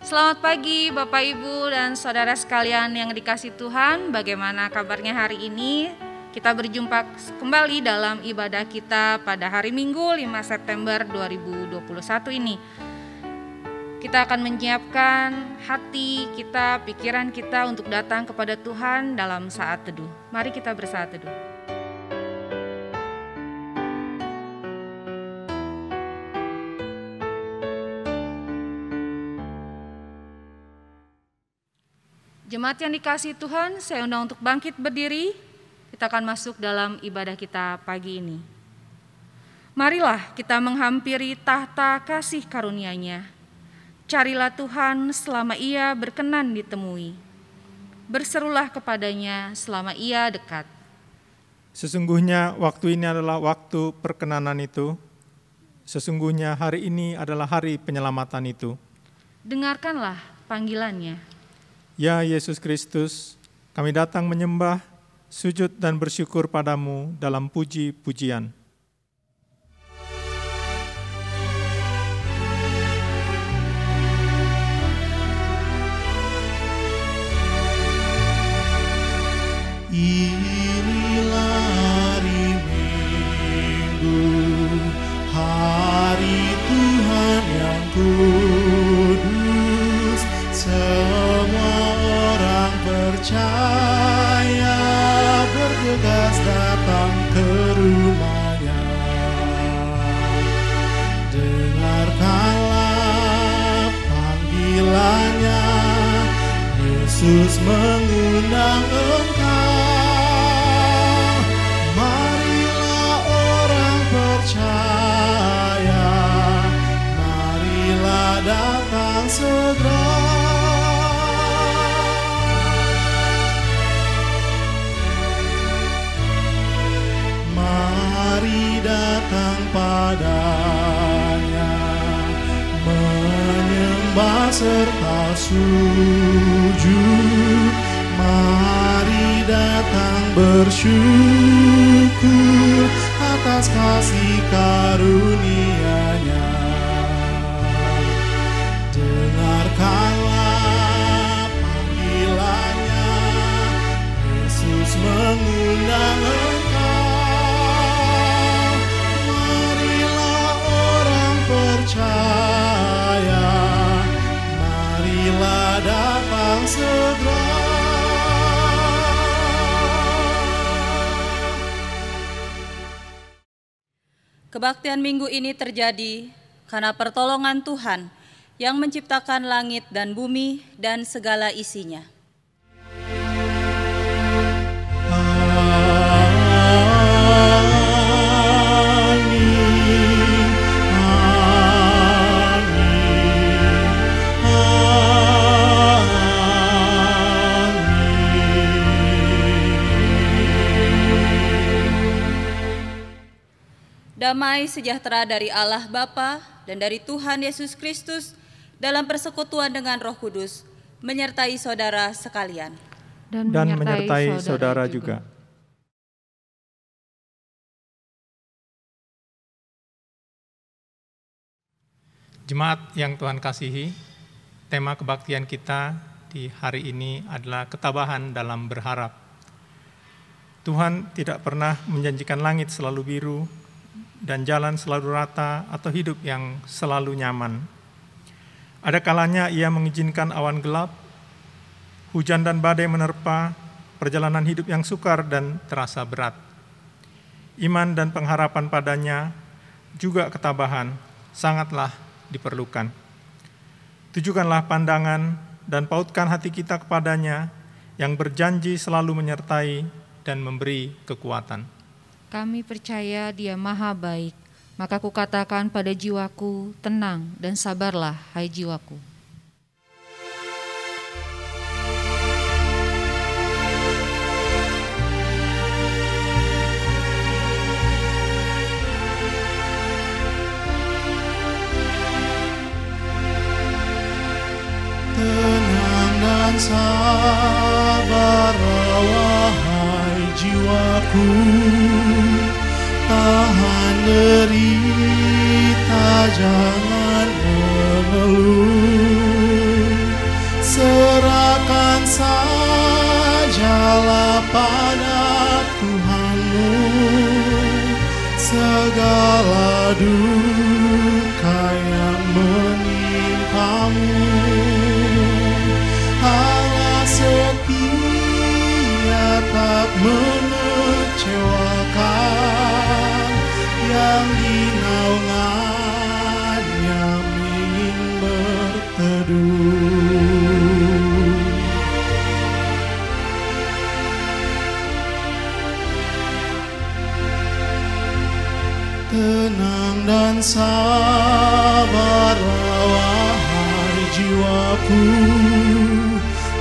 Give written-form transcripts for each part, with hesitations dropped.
Selamat pagi Bapak Ibu dan Saudara sekalian yang dikasihi Tuhan. Bagaimana kabarnya hari ini? Kita berjumpa kembali dalam ibadah kita pada hari Minggu 5 September 2021 ini. Kita akan menyiapkan hati kita, pikiran kita untuk datang kepada Tuhan dalam saat teduh. Mari kita bersaat teduh. Jemaat yang dikasihi Tuhan, saya undang untuk bangkit berdiri. Kita akan masuk dalam ibadah kita pagi ini. Marilah kita menghampiri tahta kasih karunia-Nya. Carilah Tuhan selama Ia berkenan ditemui. Berserulah kepadanya selama Ia dekat. Sesungguhnya waktu ini adalah waktu perkenanan itu. Sesungguhnya hari ini adalah hari penyelamatan itu. Dengarkanlah panggilannya. Ya Yesus Kristus, kami datang menyembah, sujud dan bersyukur padamu dalam puji-pujian. Inilah hari Minggu, hari Tuhan yang kudus. Semua orang percaya bergegas datang ke rumah-Nya. Dengarkanlah panggilan-Nya, Yesus mengundang engkau. Marilah orang percaya, marilah datang segera. Mari datang padanya, menyembah serta sujud. Mari datang bersyukur atas kasih karunia-Nya. Dengarkanlah panggilan-Nya, Yesus mengundang engkau. Percaya, marilah datang segera. Kebaktian minggu ini terjadi karena pertolongan Tuhan yang menciptakan langit dan bumi dan segala isinya. Damai sejahtera dari Allah Bapa dan dari Tuhan Yesus Kristus dalam persekutuan dengan Roh Kudus menyertai saudara sekalian. Dan menyertai saudara juga. Jemaat yang Tuhan kasihi, tema kebaktian kita di hari ini adalah ketabahan dalam berharap. Tuhan tidak pernah menjanjikan langit selalu biru, dan jalan selalu rata atau hidup yang selalu nyaman. Ada kalanya Ia mengizinkan awan gelap, hujan dan badai menerpa, perjalanan hidup yang sukar dan terasa berat. Iman dan pengharapan padanya, juga ketabahan, sangatlah diperlukan. Tujukanlah pandangan dan pautkan hati kita kepadanya yang berjanji selalu menyertai dan memberi kekuatan. Kami percaya Dia Maha Baik, maka kukatakan pada jiwaku, tenang dan sabarlah, hai jiwaku. Tenang dan sabar, wahai jiwaku. Tahan derita, jangan mengeluh. pada Tuhanmu, segala duka yang menimpamu. Allah setia tak mengecewakan, yang di naungannya ingin berteduh. Tenang dan sabarlah wahai jiwaku,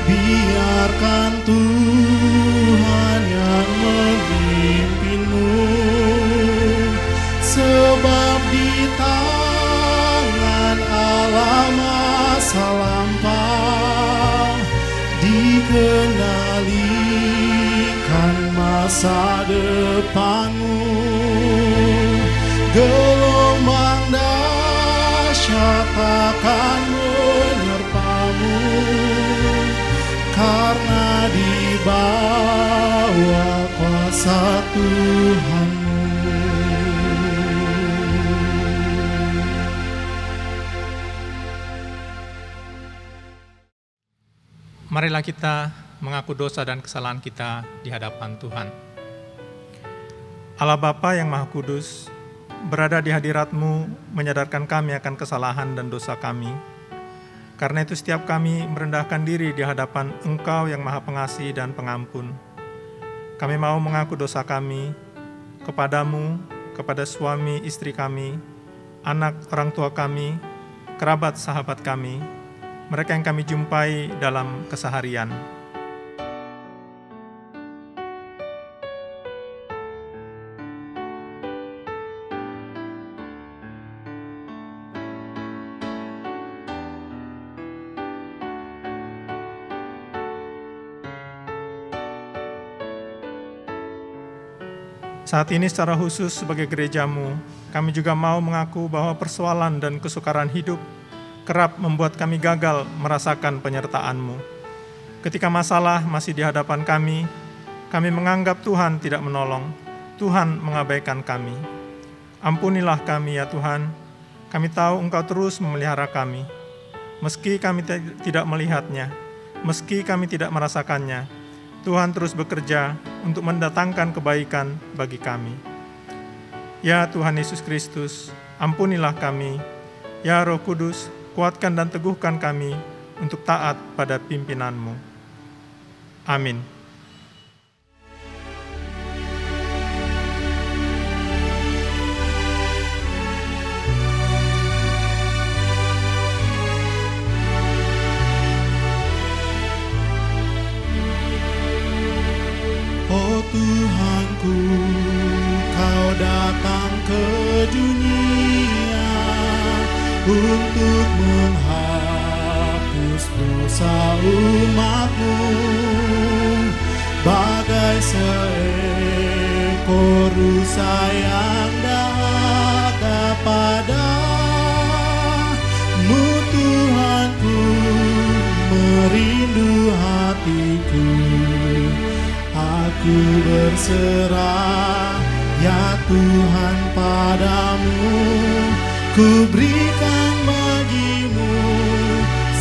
biarkan Tuhan yang memimpinmu, sebab di tangan Allah masa lampau, dikendalikan masa depanmu. Gelombang dahsyat akan menerpamu, karena di bawah kuasa Tuhanmu. Marilah kita mengaku dosa dan kesalahan kita di hadapan Tuhan. Allah Bapa yang Maha Kudus, berada di hadirat-Mu menyadarkan kami akan kesalahan dan dosa kami. Karena itu setiap kami merendahkan diri di hadapan Engkau yang Maha Pengasih dan Pengampun. Kami mau mengaku dosa kami kepadamu, kepada suami istri kami, anak orang tua kami, kerabat sahabat kami, mereka yang kami jumpai dalam keseharian. Saat ini secara khusus sebagai gerejamu, kami juga mau mengaku bahwa persoalan dan kesukaran hidup kerap membuat kami gagal merasakan penyertaan-Mu. Ketika masalah masih di hadapan kami menganggap Tuhan tidak menolong, Tuhan mengabaikan kami. Ampunilah kami ya Tuhan, kami tahu Engkau terus memelihara kami. Meski kami tidak melihatnya, meski kami tidak merasakannya, Tuhan terus bekerja untuk mendatangkan kebaikan bagi kami. Ya Tuhan Yesus Kristus, ampunilah kami. Ya Roh Kudus, kuatkan dan teguhkan kami untuk taat pada pimpinan-Mu. Amin. Oh Tuhanku, Kau datang ke dunia untuk menghapus dosa umat-Mu, bagai seekor rusa yang dahaga padamu. Tuhanku, merindu hatiku, aku berserah ya Tuhan padamu. Ku berikan bagi-Mu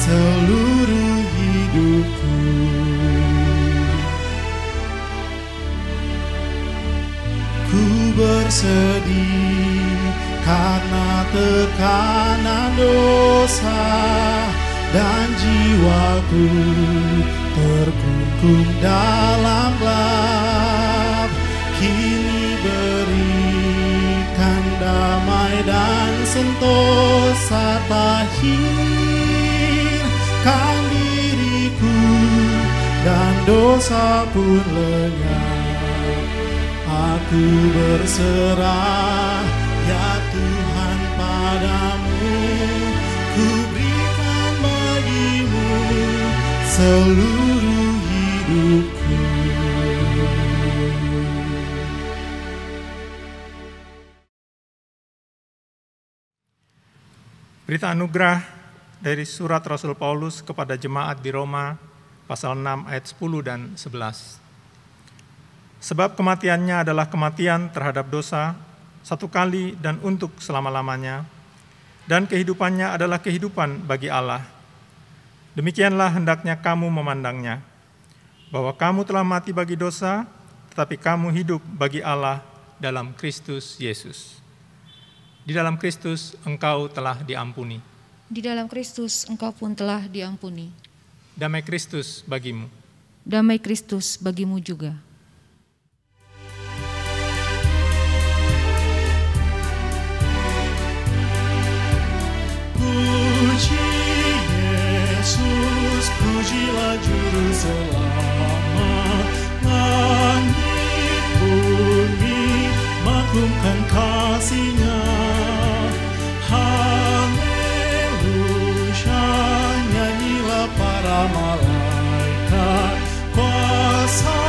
seluruh hidupku. Ku bersedih karena tekanan dosa, dan jiwaku terkungkung dalam gelap. Kini berikan damai dan sentosa tahirkan diriku, dan dosa pun lenyap. Aku berserah ya Tuhan padamu. Ku berikan bagi-Mu seluruh hidupku. Berita anugerah dari surat Rasul Paulus kepada jemaat di Roma, pasal 6 ayat 10 dan 11. Sebab kematiannya adalah kematian terhadap dosa, satu kali dan untuk selama-lamanya, dan kehidupannya adalah kehidupan bagi Allah. Demikianlah hendaknya kamu memandangnya, bahwa kamu telah mati bagi dosa, tetapi kamu hidup bagi Allah dalam Kristus Yesus. Di dalam Kristus engkau telah diampuni. Di dalam Kristus engkau pun telah diampuni. Damai Kristus bagimu. Damai Kristus bagimu juga. Puji Yesus, pujilah Juru Selamat. Langit bumi maklumkan kasih-Nya. Haleluya, nyanyilah para malaikat. Kuasa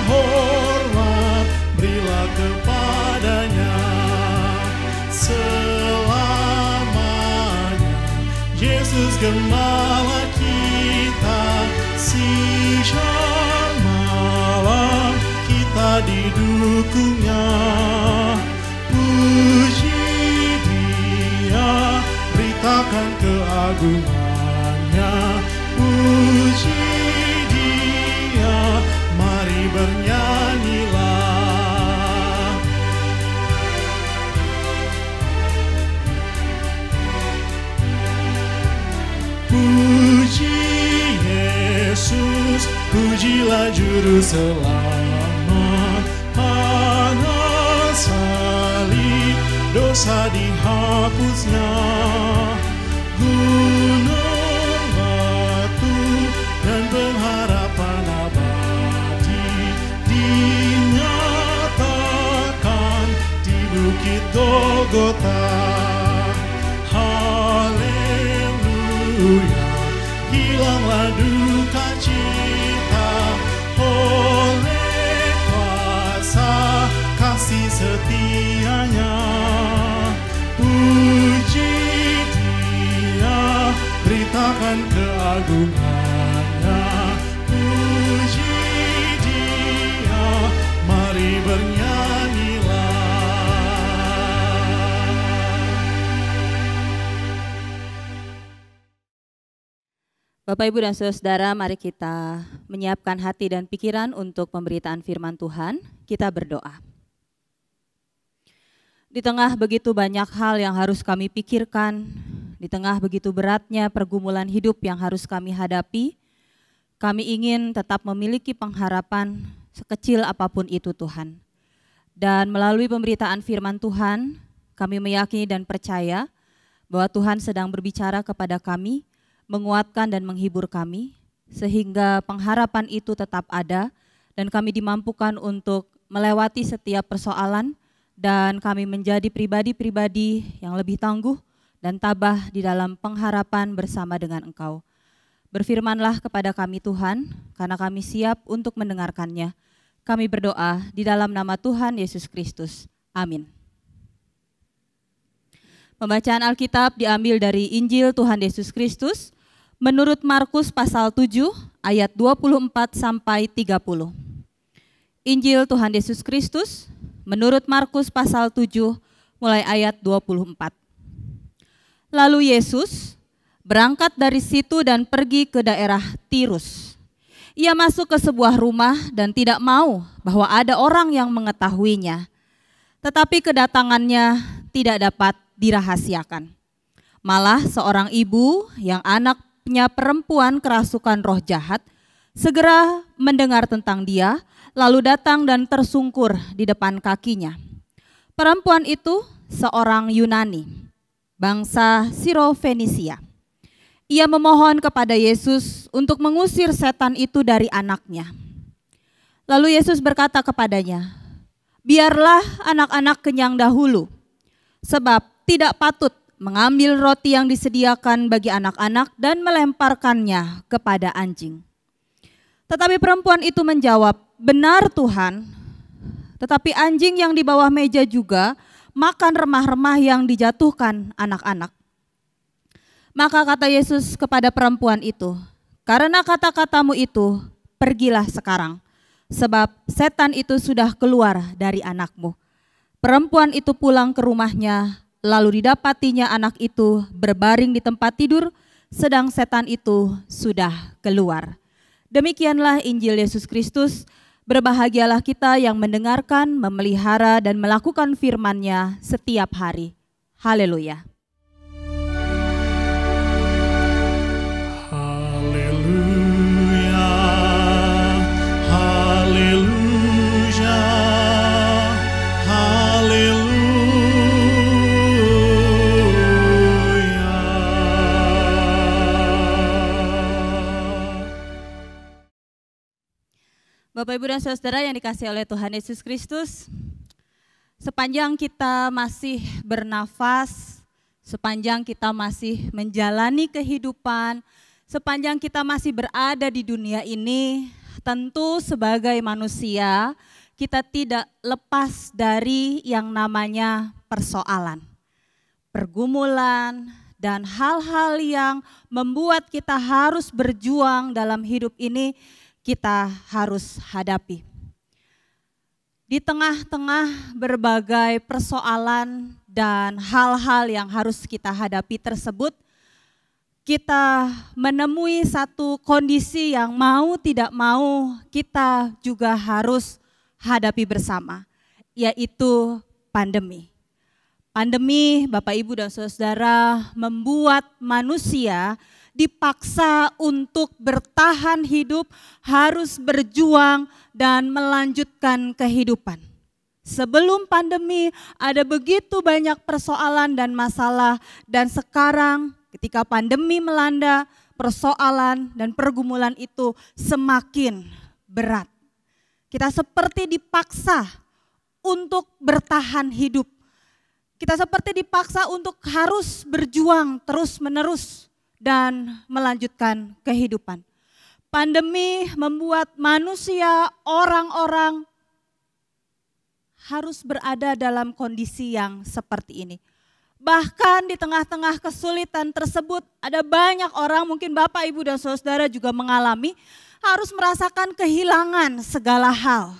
hormat berilah kepada-Nya. Selamanya Yesus Gembala kita, siang malam kita didukung-Nya. Puji Dia, beritakan keagungan-Nya. Puji Dia, mari bernyanyilah. Puji Yesus, pujilah Juru Selamat. Panas salib, dosa dihapus-Nya. Gunung batu dan pengharapan abadi dinyatakan di Bukit Golgota. Haleluya, hilanglah duka cita oleh kuasa kasih setia-Nya. Puji Dia, beritakan keagungan-Nya. Puji Dia, mari bernyanyilah. Bapak, Ibu, dan Saudara, mari kita menyiapkan hati dan pikiran untuk pemberitaan firman Tuhan. Kita berdoa. Di tengah begitu banyak hal yang harus kami pikirkan, di tengah begitu beratnya pergumulan hidup yang harus kami hadapi, kami ingin tetap memiliki pengharapan sekecil apapun itu, Tuhan. Dan melalui pemberitaan firman Tuhan, kami meyakini dan percaya bahwa Tuhan sedang berbicara kepada kami, menguatkan dan menghibur kami, sehingga pengharapan itu tetap ada dan kami dimampukan untuk melewati setiap persoalan dan kami menjadi pribadi-pribadi yang lebih tangguh dan tabah di dalam pengharapan bersama dengan Engkau. Berfirmanlah kepada kami Tuhan, karena kami siap untuk mendengarkannya. Kami berdoa di dalam nama Tuhan Yesus Kristus. Amin. Pembacaan Alkitab diambil dari Injil Tuhan Yesus Kristus menurut Markus pasal 7 ayat 24 sampai 30. Injil Tuhan Yesus Kristus menurut Markus pasal 7 mulai ayat 24. Lalu Yesus berangkat dari situ dan pergi ke daerah Tirus. Ia masuk ke sebuah rumah dan tidak mau bahwa ada orang yang mengetahuinya. Tetapi kedatangannya tidak dapat dirahasiakan. Malah seorang ibu yang anaknya perempuan kerasukan roh jahat segera mendengar tentang dia, lalu datang dan tersungkur di depan kakinya. Perempuan itu seorang Yunani, bangsa Sirofenisia. Ia memohon kepada Yesus untuk mengusir setan itu dari anaknya. Lalu Yesus berkata kepadanya, "Biarlah anak-anak kenyang dahulu, sebab tidak patut mengambil roti yang disediakan bagi anak-anak dan melemparkannya kepada anjing." Tetapi perempuan itu menjawab, "Benar Tuhan, tetapi anjing yang di bawah meja juga makan remah-remah yang dijatuhkan anak-anak." Maka kata Yesus kepada perempuan itu, "Karena kata-katamu itu, pergilah sekarang. sebab setan itu sudah keluar dari anakmu. Perempuan itu pulang ke rumahnya, lalu didapatinya anak itu berbaring di tempat tidur, sedang setan itu sudah keluar. Demikianlah Injil Yesus Kristus. Berbahagialah kita yang mendengarkan, memelihara, dan melakukan firman-Nya setiap hari. Haleluya. Haleluya, haleluya, haleluya. Bapak, Ibu, dan Saudara yang dikasihi oleh Tuhan Yesus Kristus, sepanjang kita masih bernafas, sepanjang kita masih menjalani kehidupan, sepanjang kita masih berada di dunia ini, tentu sebagai manusia kita tidak lepas dari yang namanya persoalan, pergumulan, dan hal-hal yang membuat kita harus berjuang dalam hidup ini kita harus hadapi. Di tengah-tengah berbagai persoalan dan hal-hal yang harus kita hadapi tersebut, kita menemui satu kondisi yang mau tidak mau kita juga harus hadapi bersama, yaitu pandemi. Pandemi, Bapak, Ibu, dan Saudara, membuat manusia dipaksa untuk bertahan hidup, harus berjuang dan melanjutkan kehidupan. Sebelum pandemi ada begitu banyak persoalan dan masalah, dan sekarang ketika pandemi melanda, persoalan dan pergumulan itu semakin berat. Kita seperti dipaksa untuk bertahan hidup. Kita seperti dipaksa untuk harus berjuang terus-menerus dan melanjutkan kehidupan. Pandemi membuat manusia, orang-orang harus berada dalam kondisi yang seperti ini. Bahkan di tengah-tengah kesulitan tersebut ada banyak orang, mungkin Bapak, Ibu, dan Saudara juga mengalami, harus merasakan kehilangan segala hal.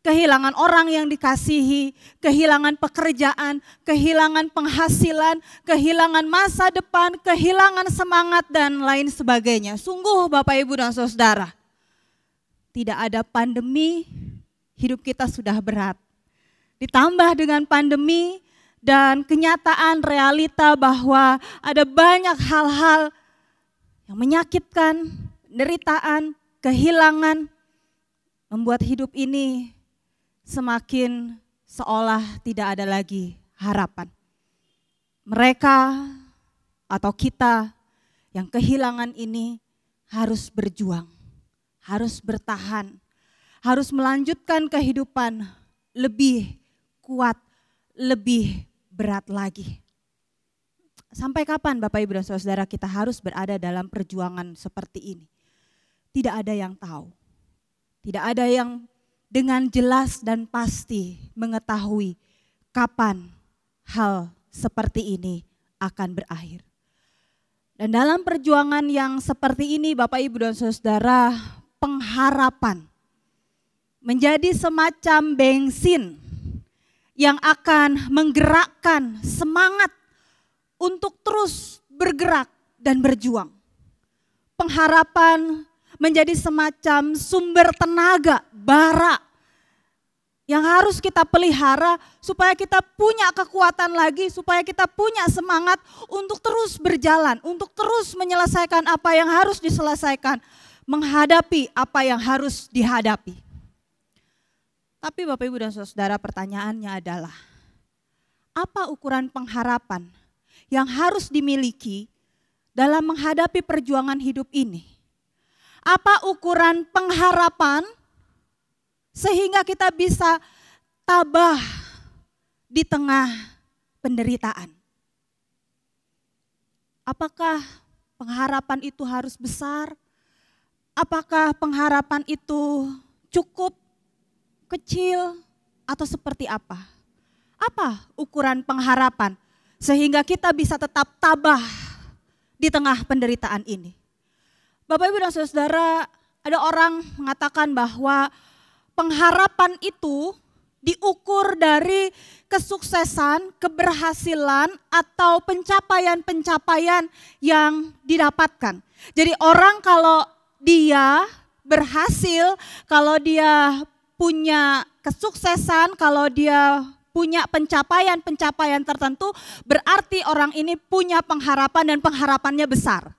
Kehilangan orang yang dikasihi, kehilangan pekerjaan, kehilangan penghasilan, kehilangan masa depan, kehilangan semangat, dan lain sebagainya. Sungguh Bapak, Ibu, dan Saudara, tidak ada pandemi, hidup kita sudah berat. Ditambah dengan pandemi dan kenyataan realita bahwa ada banyak hal-hal yang menyakitkan, penderitaan, kehilangan, membuat hidup ini semakin seolah tidak ada lagi harapan. Mereka atau kita yang kehilangan ini harus berjuang, harus bertahan, harus melanjutkan kehidupan lebih kuat, lebih berat lagi. Sampai kapan Bapak, Ibu, dan Saudara kita harus berada dalam perjuangan seperti ini? Tidak ada yang tahu, tidak ada yang dengan jelas dan pasti mengetahui kapan hal seperti ini akan berakhir. Dan dalam perjuangan yang seperti ini Bapak, Ibu, dan Saudara, pengharapan menjadi semacam bensin yang akan menggerakkan semangat untuk terus bergerak dan berjuang. Pengharapan menjadi semacam sumber tenaga, bara yang harus kita pelihara supaya kita punya kekuatan lagi, supaya kita punya semangat untuk terus berjalan, untuk terus menyelesaikan apa yang harus diselesaikan, menghadapi apa yang harus dihadapi. Tapi Bapak, Ibu, dan Saudara, pertanyaannya adalah, apa ukuran pengharapan yang harus dimiliki dalam menghadapi perjuangan hidup ini? Apa ukuran pengharapan sehingga kita bisa tabah di tengah penderitaan? Apakah pengharapan itu harus besar? Apakah pengharapan itu cukup, kecil, atau seperti apa? Apa ukuran pengharapan sehingga kita bisa tetap tabah di tengah penderitaan ini? Bapak, Ibu, dan Saudara, ada orang mengatakan bahwa pengharapan itu diukur dari kesuksesan, keberhasilan, atau pencapaian-pencapaian yang didapatkan. Jadi orang kalau dia berhasil, kalau dia punya kesuksesan, kalau dia punya pencapaian-pencapaian tertentu, berarti orang ini punya pengharapan dan pengharapannya besar.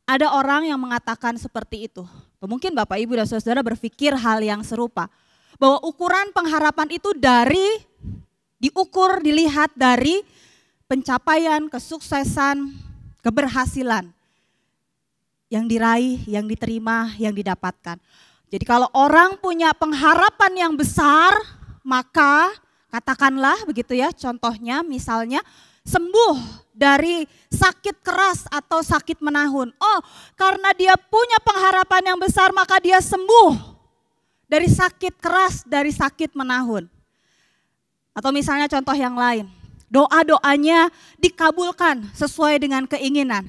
Ada orang yang mengatakan seperti itu. Mungkin Bapak, Ibu, dan Saudara berpikir hal yang serupa. Bahwa ukuran pengharapan itu dilihat dari pencapaian, kesuksesan, keberhasilan yang diraih, yang diterima, yang didapatkan. Jadi kalau orang punya pengharapan yang besar, maka katakanlah begitu ya, contohnya misalnya sembuh dari sakit keras atau sakit menahun. Oh, karena dia punya pengharapan yang besar maka dia sembuh dari sakit keras, dari sakit menahun. Atau misalnya contoh yang lain, doa-doanya dikabulkan sesuai dengan keinginan.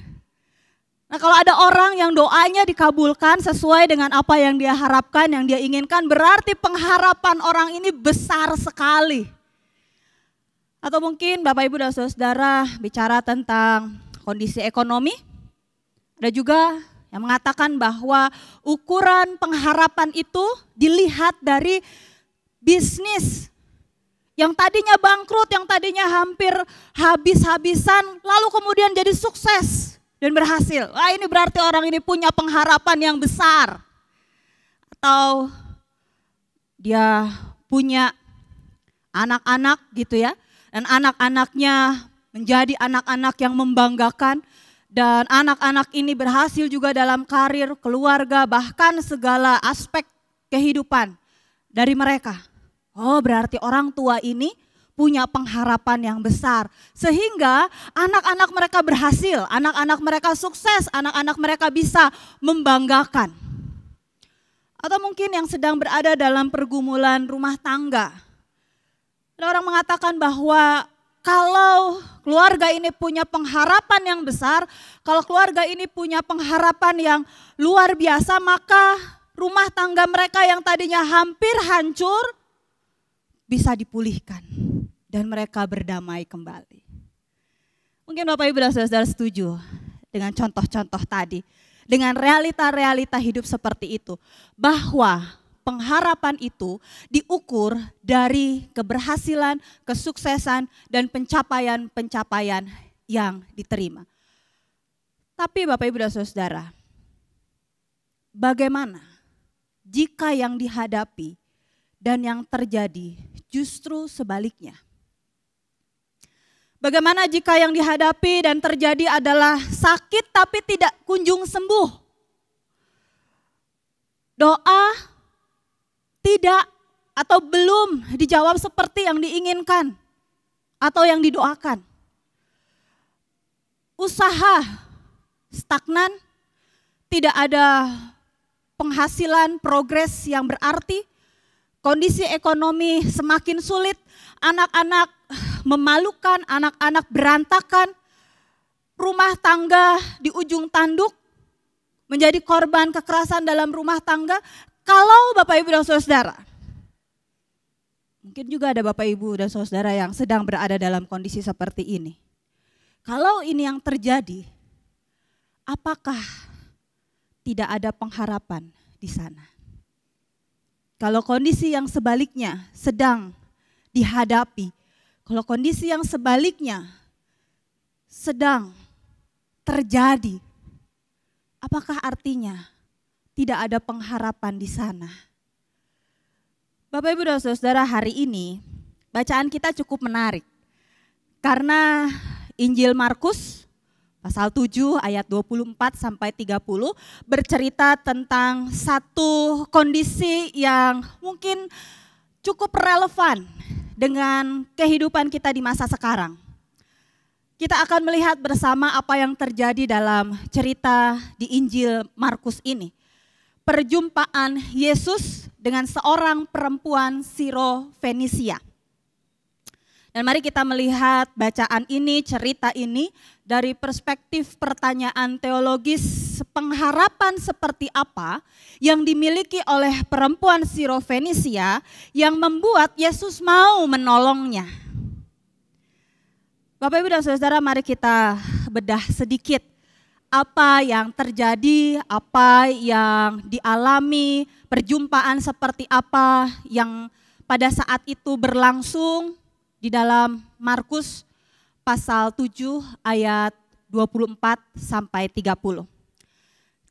Nah, kalau ada orang yang doanya dikabulkan sesuai dengan apa yang dia harapkan, yang dia inginkan, berarti pengharapan orang ini besar sekali. Atau mungkin Bapak, Ibu, dan Saudara bicara tentang kondisi ekonomi. Ada juga yang mengatakan bahwa ukuran pengharapan itu dilihat dari bisnis yang tadinya bangkrut, yang tadinya hampir habis-habisan, lalu kemudian jadi sukses dan berhasil. Wah, ini berarti orang ini punya pengharapan yang besar. Atau dia punya anak-anak gitu ya, dan anak-anaknya menjadi anak-anak yang membanggakan. Dan anak-anak ini berhasil juga dalam karir, keluarga, bahkan segala aspek kehidupan dari mereka. Oh, berarti orang tua ini punya pengharapan yang besar. Sehingga anak-anak mereka berhasil, anak-anak mereka sukses, anak-anak mereka bisa membanggakan. Atau mungkin yang sedang berada dalam pergumulan rumah tangga. Ada orang mengatakan bahwa kalau keluarga ini punya pengharapan yang besar, kalau keluarga ini punya pengharapan yang luar biasa, maka rumah tangga mereka yang tadinya hampir hancur bisa dipulihkan dan mereka berdamai kembali. Mungkin Bapak, Ibu, dan Saudara setuju dengan contoh-contoh tadi, dengan realita-realita hidup seperti itu, bahwa pengharapan itu diukur dari keberhasilan, kesuksesan, dan pencapaian-pencapaian yang diterima. Tapi Bapak, Ibu, dan Saudara, bagaimana jika yang dihadapi dan yang terjadi justru sebaliknya? Bagaimana jika yang dihadapi dan terjadi adalah sakit tapi tidak kunjung sembuh? Doa tidak atau belum dijawab seperti yang diinginkan atau yang didoakan. Usaha stagnan, tidak ada penghasilan, progres yang berarti, kondisi ekonomi semakin sulit, anak-anak memalukan, anak-anak berantakan, rumah tangga di ujung tanduk, menjadi korban kekerasan dalam rumah tangga. Kalau Bapak, Ibu, dan Saudara, mungkin juga ada Bapak, Ibu, dan Saudara yang sedang berada dalam kondisi seperti ini. Kalau ini yang terjadi, apakah tidak ada pengharapan di sana? Kalau kondisi yang sebaliknya sedang dihadapi, kalau kondisi yang sebaliknya sedang terjadi, apakah artinya tidak ada pengharapan di sana? Bapak, Ibu, dan Saudara, hari ini bacaan kita cukup menarik. Karena Injil Markus pasal 7 ayat 24 sampai 30 bercerita tentang satu kondisi yang mungkin cukup relevan dengan kehidupan kita di masa sekarang. Kita akan melihat bersama apa yang terjadi dalam cerita di Injil Markus ini. Perjumpaan Yesus dengan seorang perempuan Siro Fenisia. Dan mari kita melihat bacaan ini, cerita ini dari perspektif pertanyaan teologis pengharapan seperti apa yang dimiliki oleh perempuan Sirofenisia yang membuat Yesus mau menolongnya. Bapak Ibu dan Saudara, mari kita bedah sedikit apa yang terjadi, apa yang dialami, perjumpaan seperti apa yang pada saat itu berlangsung di dalam Markus pasal 7 ayat 24 sampai 30.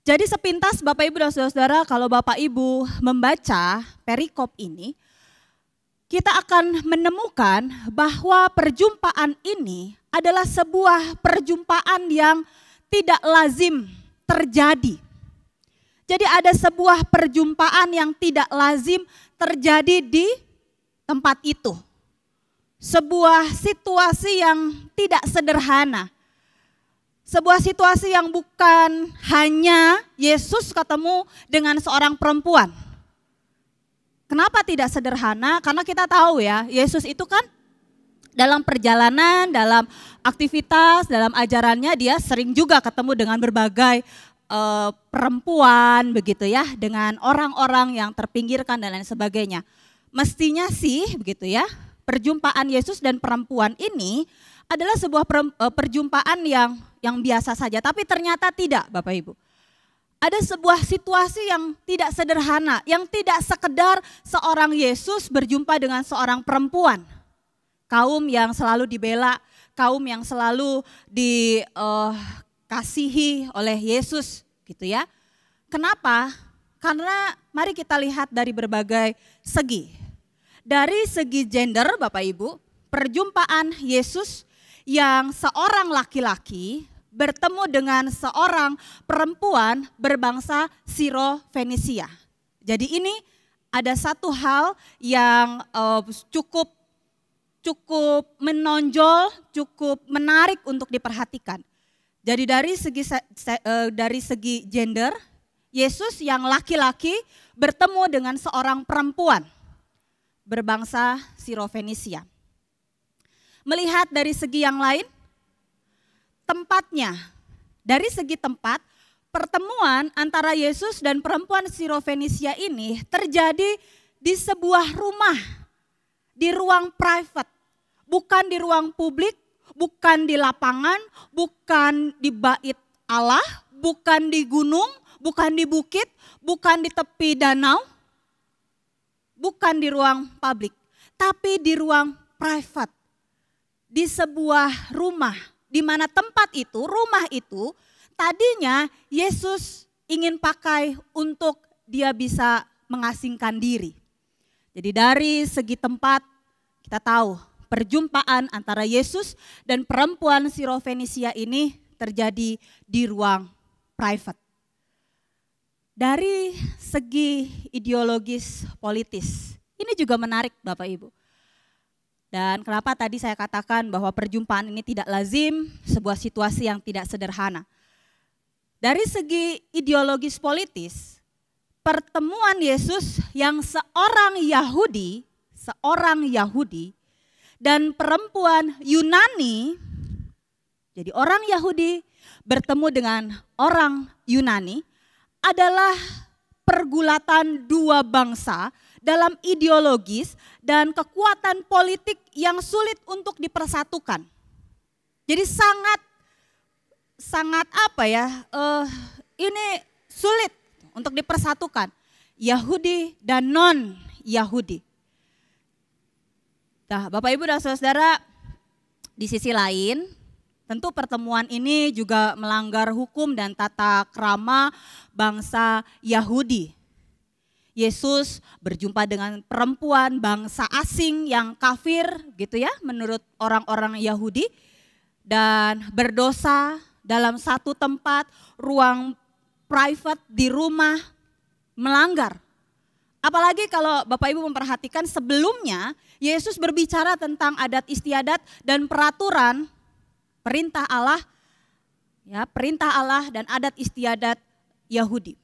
Jadi sepintas Bapak Ibu dan Saudara, kalau Bapak Ibu membaca perikop ini, kita akan menemukan bahwa perjumpaan ini adalah sebuah perjumpaan yang tidak lazim terjadi. Jadi ada sebuah perjumpaan yang tidak lazim terjadi di tempat itu. Sebuah situasi yang tidak sederhana. Sebuah situasi yang bukan hanya Yesus ketemu dengan seorang perempuan. Kenapa tidak sederhana? Karena kita tahu ya, Yesus itu kan dalam perjalanan, dalam aktivitas, dalam ajarannya dia sering juga ketemu dengan berbagai perempuan begitu ya, dengan orang-orang yang terpinggirkan dan lain sebagainya. Mestinya sih begitu ya, perjumpaan Yesus dan perempuan ini adalah sebuah perjumpaan yang biasa saja, tapi ternyata tidak Bapak Ibu. Ada sebuah situasi yang tidak sederhana, yang tidak sekedar seorang Yesus berjumpa dengan seorang perempuan. Kaum yang selalu dibela, kaum yang selalu dikasihi oleh Yesus gitu ya. Kenapa? Karena mari kita lihat dari berbagai segi. Dari segi gender Bapak Ibu, perjumpaan Yesus yang seorang laki-laki bertemu dengan seorang perempuan berbangsa Sirofenisia. Jadi ini ada satu hal yang cukup menonjol, cukup menarik untuk diperhatikan. Jadi dari segi gender, Yesus yang laki-laki bertemu dengan seorang perempuan berbangsa Sirofenisia. Melihat dari segi yang lain, tempatnya, dari segi tempat, pertemuan antara Yesus dan perempuan Sirofenisia ini terjadi di sebuah rumah, di ruang private, bukan di ruang publik, bukan di lapangan, bukan di bait Allah, bukan di gunung, bukan di bukit, bukan di tepi danau, bukan di ruang publik, tapi di ruang private, di sebuah rumah, di mana tempat itu, rumah itu, tadinya Yesus ingin pakai untuk dia bisa mengasingkan diri. Jadi dari segi tempat kita tahu perjumpaan antara Yesus dan perempuan Sirofenisia ini terjadi di ruang private. Dari segi ideologis politis, ini juga menarik Bapak Ibu. Dan kenapa tadi saya katakan bahwa perjumpaan ini tidak lazim, sebuah situasi yang tidak sederhana. Dari segi ideologis politis, pertemuan Yesus yang seorang Yahudi dan perempuan Yunani, jadi orang Yahudi bertemu dengan orang Yunani adalah pergulatan dua bangsa dalam ideologis dan kekuatan politik yang sulit untuk dipersatukan. Jadi sangat ini sulit untuk dipersatukan, Yahudi dan non-Yahudi. Nah, Bapak Ibu dan Saudara, di sisi lain tentu pertemuan ini juga melanggar hukum dan tata krama bangsa Yahudi. Yesus berjumpa dengan perempuan bangsa asing yang kafir gitu ya menurut orang-orang Yahudi dan berdosa dalam satu tempat, ruang private di rumah, melanggar. Apalagi kalau Bapak Ibu memperhatikan sebelumnya Yesus berbicara tentang adat istiadat dan peraturan perintah Allah dan adat istiadat Yahudi.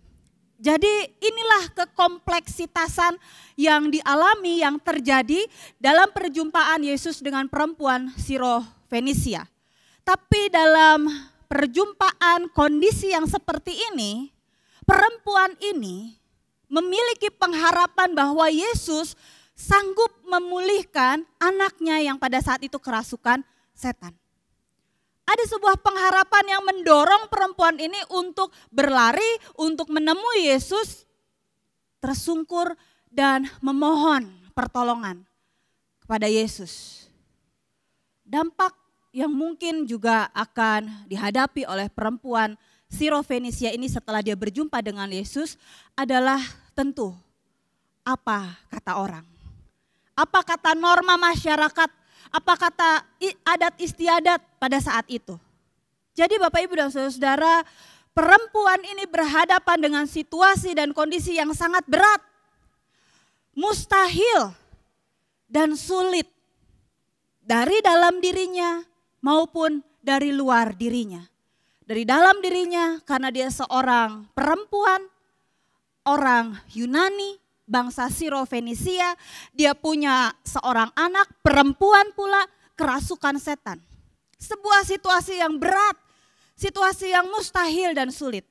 Jadi inilah kekompleksitasan yang dialami, yang terjadi dalam perjumpaan Yesus dengan perempuan Sirofenisia. Tapi dalam perjumpaan kondisi yang seperti ini, perempuan ini memiliki pengharapan bahwa Yesus sanggup memulihkan anaknya yang pada saat itu kerasukan setan. Ada sebuah pengharapan yang mendorong perempuan ini untuk berlari, untuk menemui Yesus, tersungkur dan memohon pertolongan kepada Yesus. Dampak yang mungkin juga akan dihadapi oleh perempuan Sirofenisia ini setelah dia berjumpa dengan Yesus adalah tentu apa kata orang. Apa kata norma masyarakat, apa kata adat istiadat pada saat itu. Jadi Bapak Ibu dan Saudara, perempuan ini berhadapan dengan situasi dan kondisi yang sangat berat. Mustahil dan sulit dari dalam dirinya maupun dari luar dirinya. Dari dalam dirinya karena dia seorang perempuan, orang Yunani, bangsa Sirofenisia, dia punya seorang anak perempuan pula kerasukan setan. Sebuah situasi yang berat, situasi yang mustahil dan sulit.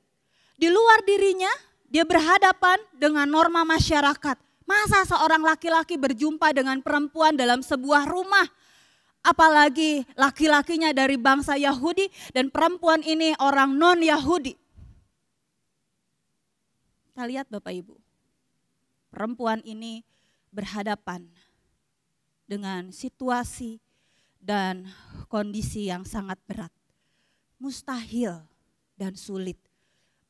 Di luar dirinya dia berhadapan dengan norma masyarakat. Masa seorang laki-laki berjumpa dengan perempuan dalam sebuah rumah? Apalagi laki-lakinya dari bangsa Yahudi dan perempuan ini orang non-Yahudi. Kita lihat Bapak Ibu. Perempuan ini berhadapan dengan situasi dan kondisi yang sangat berat. Mustahil dan sulit.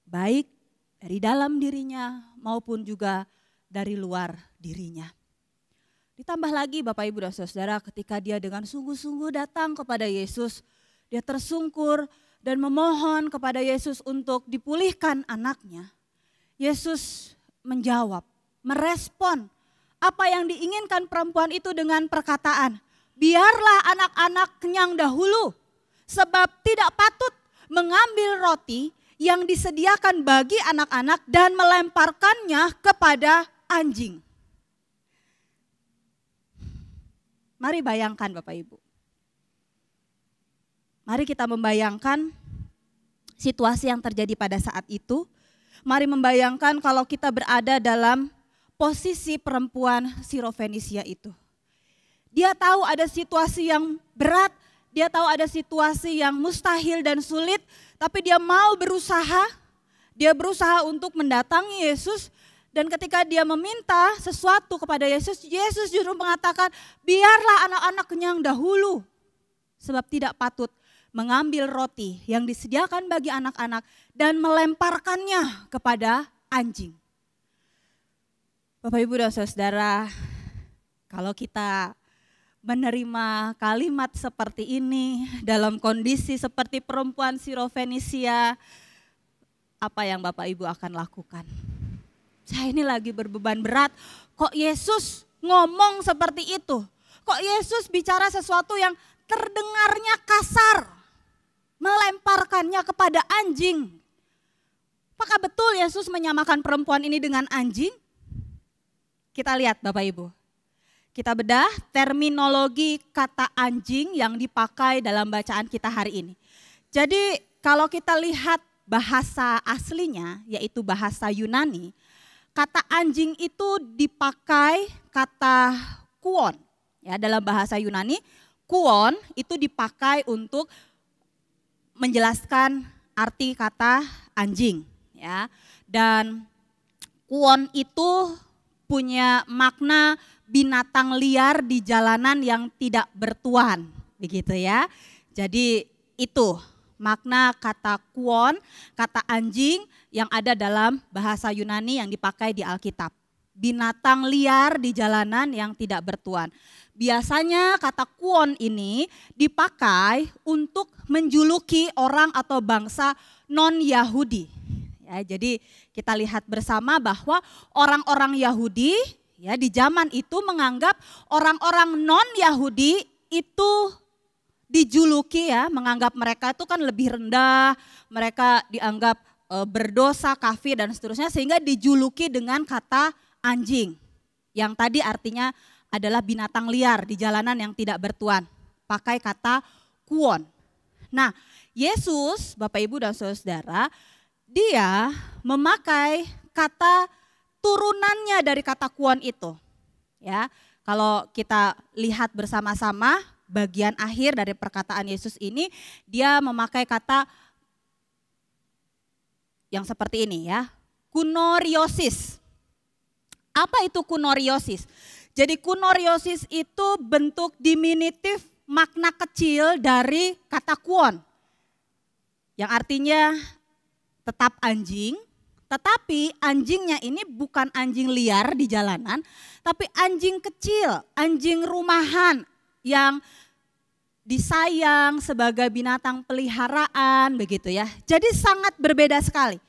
Baik dari dalam dirinya maupun juga dari luar dirinya. Ditambah lagi Bapak Ibu dan Saudara ketika dia dengan sungguh-sungguh datang kepada Yesus. Dia tersungkur dan memohon kepada Yesus untuk dipulihkan anaknya. Yesus menjawab, merespon apa yang diinginkan perempuan itu dengan perkataan, biarlah anak-anak kenyang dahulu, sebab tidak patut mengambil roti yang disediakan bagi anak-anak dan melemparkannya kepada anjing. Mari bayangkan Bapak Ibu. Mari kita membayangkan situasi yang terjadi pada saat itu. Mari membayangkan kalau kita berada dalam posisi perempuan Sirofenisia itu. Dia tahu ada situasi yang berat, dia tahu ada situasi yang mustahil dan sulit, tapi dia mau berusaha, dia berusaha untuk mendatangi Yesus. Dan ketika dia meminta sesuatu kepada Yesus, Yesus justru mengatakan, biarlah anak-anak kenyang dahulu. Sebab tidak patut mengambil roti yang disediakan bagi anak-anak dan melemparkannya kepada anjing. Bapak Ibu dan Saudara, kalau kita menerima kalimat seperti ini dalam kondisi seperti perempuan Sirofenisia, apa yang Bapak Ibu akan lakukan? Saya ini lagi berbeban berat, kok Yesus ngomong seperti itu? Kok Yesus bicara sesuatu yang terdengarnya kasar, melemparkannya kepada anjing? Apakah betul Yesus menyamakan perempuan ini dengan anjing? Kita lihat Bapak Ibu. Kita bedah terminologi kata anjing yang dipakai dalam bacaan kita hari ini. Jadi kalau kita lihat bahasa aslinya, yaitu bahasa Yunani, kata anjing itu dipakai kata kuon. Ya, dalam bahasa Yunani, kuon itu dipakai untuk menjelaskan arti kata anjing. Ya, dan kuon itu punya makna binatang liar di jalanan yang tidak bertuan, begitu ya. Jadi itu makna kata kuon, kata anjing yang ada dalam bahasa Yunani yang dipakai di Alkitab. Binatang liar di jalanan yang tidak bertuan. Biasanya kata kuon ini dipakai untuk menjuluki orang atau bangsa non-Yahudi. Ya, jadi kita lihat bersama bahwa orang-orang Yahudi ya di zaman itu menganggap orang-orang non-Yahudi itu dijuluki ya, menganggap mereka itu kan lebih rendah, mereka dianggap berdosa, kafir dan seterusnya, sehingga dijuluki dengan kata anjing. Yang tadi artinya adalah binatang liar di jalanan yang tidak bertuan. Pakai kata kuon. Nah, Yesus, Bapak Ibu dan Saudara, dia memakai kata turunannya dari kata kuon itu. Ya, kalau kita lihat bersama-sama bagian akhir dari perkataan Yesus ini, dia memakai kata yang seperti ini ya, kunoriosis. Apa itu kunoriosis? Jadi kunoriosis itu bentuk diminutif makna kecil dari kata kuon. Yang artinya tetap anjing, tetapi anjingnya ini bukan anjing liar di jalanan, tapi anjing kecil, anjing rumahan yang disayang sebagai binatang peliharaan begitu ya. Jadi sangat berbeda sekali.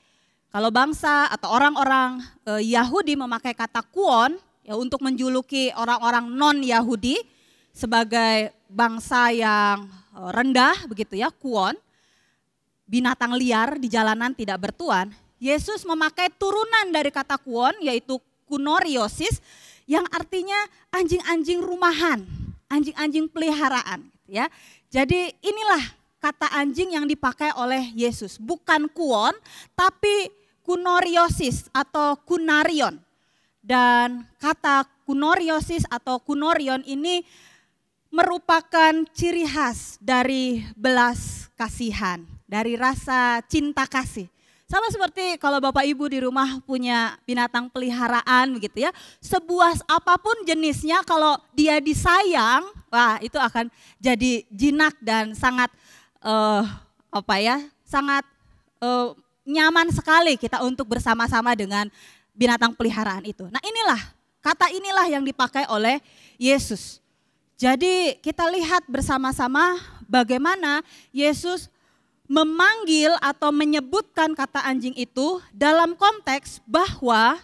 Kalau bangsa atau orang-orang Yahudi memakai kata kuon ya untuk menjuluki orang-orang non-Yahudi sebagai bangsa yang rendah begitu ya, kuon, binatang liar di jalanan tidak bertuan. Yesus memakai turunan dari kata kuon yaitu kunoriosis yang artinya anjing-anjing rumahan, anjing-anjing peliharaan ya. Jadi inilah kata anjing yang dipakai oleh Yesus, bukan kuon tapi kunoriosis atau kunarion. Dan kata kunoriosis atau kunorion ini merupakan ciri khas dari belas kasihan, dari rasa cinta kasih. Sama seperti kalau Bapak Ibu di rumah punya binatang peliharaan begitu ya, sebuas apapun jenisnya kalau dia disayang, wah itu akan jadi jinak dan sangat sangat nyaman sekali kita untuk bersama-sama dengan binatang peliharaan itu. Nah inilah, kata inilah yang dipakai oleh Yesus. Jadi kita lihat bersama-sama bagaimana Yesus memanggil atau menyebutkan kata anjing itu dalam konteks bahwa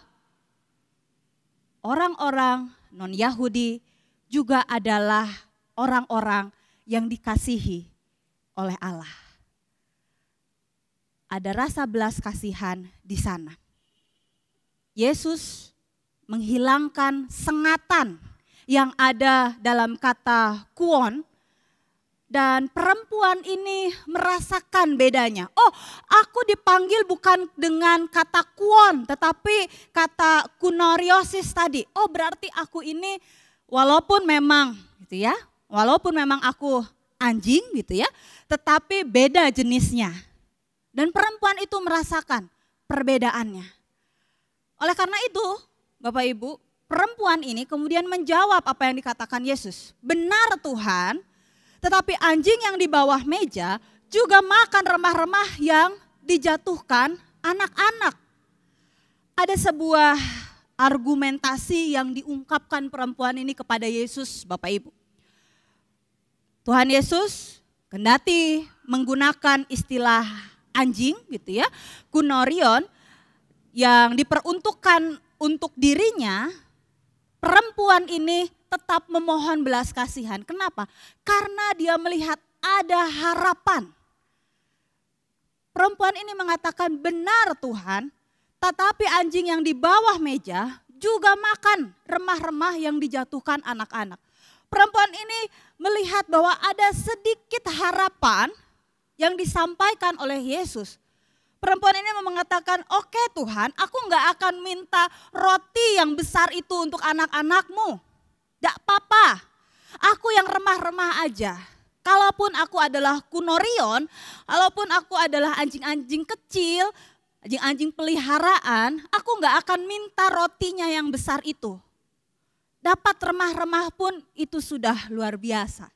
orang-orang non-Yahudi juga adalah orang-orang yang dikasihi oleh Allah. Ada rasa belas kasihan di sana. Yesus menghilangkan sengatan yang ada dalam kata kuon, dan perempuan ini merasakan bedanya. Oh, aku dipanggil bukan dengan kata kuon, tetapi kata kunoriosis tadi. Oh, berarti aku ini walaupun memang gitu ya, walaupun memang aku anjing gitu ya, tetapi beda jenisnya. Dan perempuan itu merasakan perbedaannya. Oleh karena itu, Bapak Ibu, perempuan ini kemudian menjawab apa yang dikatakan Yesus. Benar Tuhan, tetapi anjing yang di bawah meja juga makan remah-remah yang dijatuhkan anak-anak. Ada sebuah argumentasi yang diungkapkan perempuan ini kepada Yesus, Bapak Ibu. Tuhan Yesus kendati menggunakan istilah anjing gitu ya, kunorion, yang diperuntukkan untuk dirinya, perempuan ini tetap memohon belas kasihan. Kenapa? Karena dia melihat ada harapan. Perempuan ini mengatakan, benar Tuhan, tetapi anjing yang di bawah meja juga makan remah-remah yang dijatuhkan anak-anak. Perempuan ini melihat bahwa ada sedikit harapan yang disampaikan oleh Yesus. Perempuan ini mengatakan, oke Tuhan, aku nggak akan minta roti yang besar itu untuk anak-anakmu. Nggak apa-apa, aku yang remah-remah aja. Kalaupun aku adalah kunorion, kalaupun aku adalah anjing-anjing kecil, anjing-anjing peliharaan, aku nggak akan minta rotinya yang besar itu. Dapat remah-remah pun itu sudah luar biasa.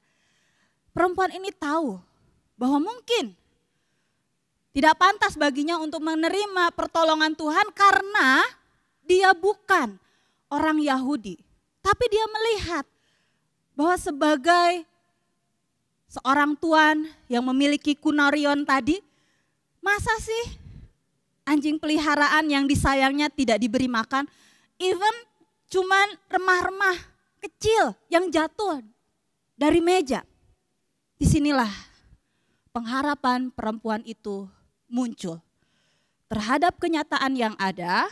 Perempuan ini tahu bahwa mungkin tidak pantas baginya untuk menerima pertolongan Tuhan karena dia bukan orang Yahudi. Tapi dia melihat bahwa sebagai seorang tuan yang memiliki kunorion tadi, masa sih anjing peliharaan yang disayangnya tidak diberi makan, even cuman remah-remah kecil yang jatuh dari meja. Disinilah pengharapan perempuan itu muncul. terhadap kenyataan yang ada,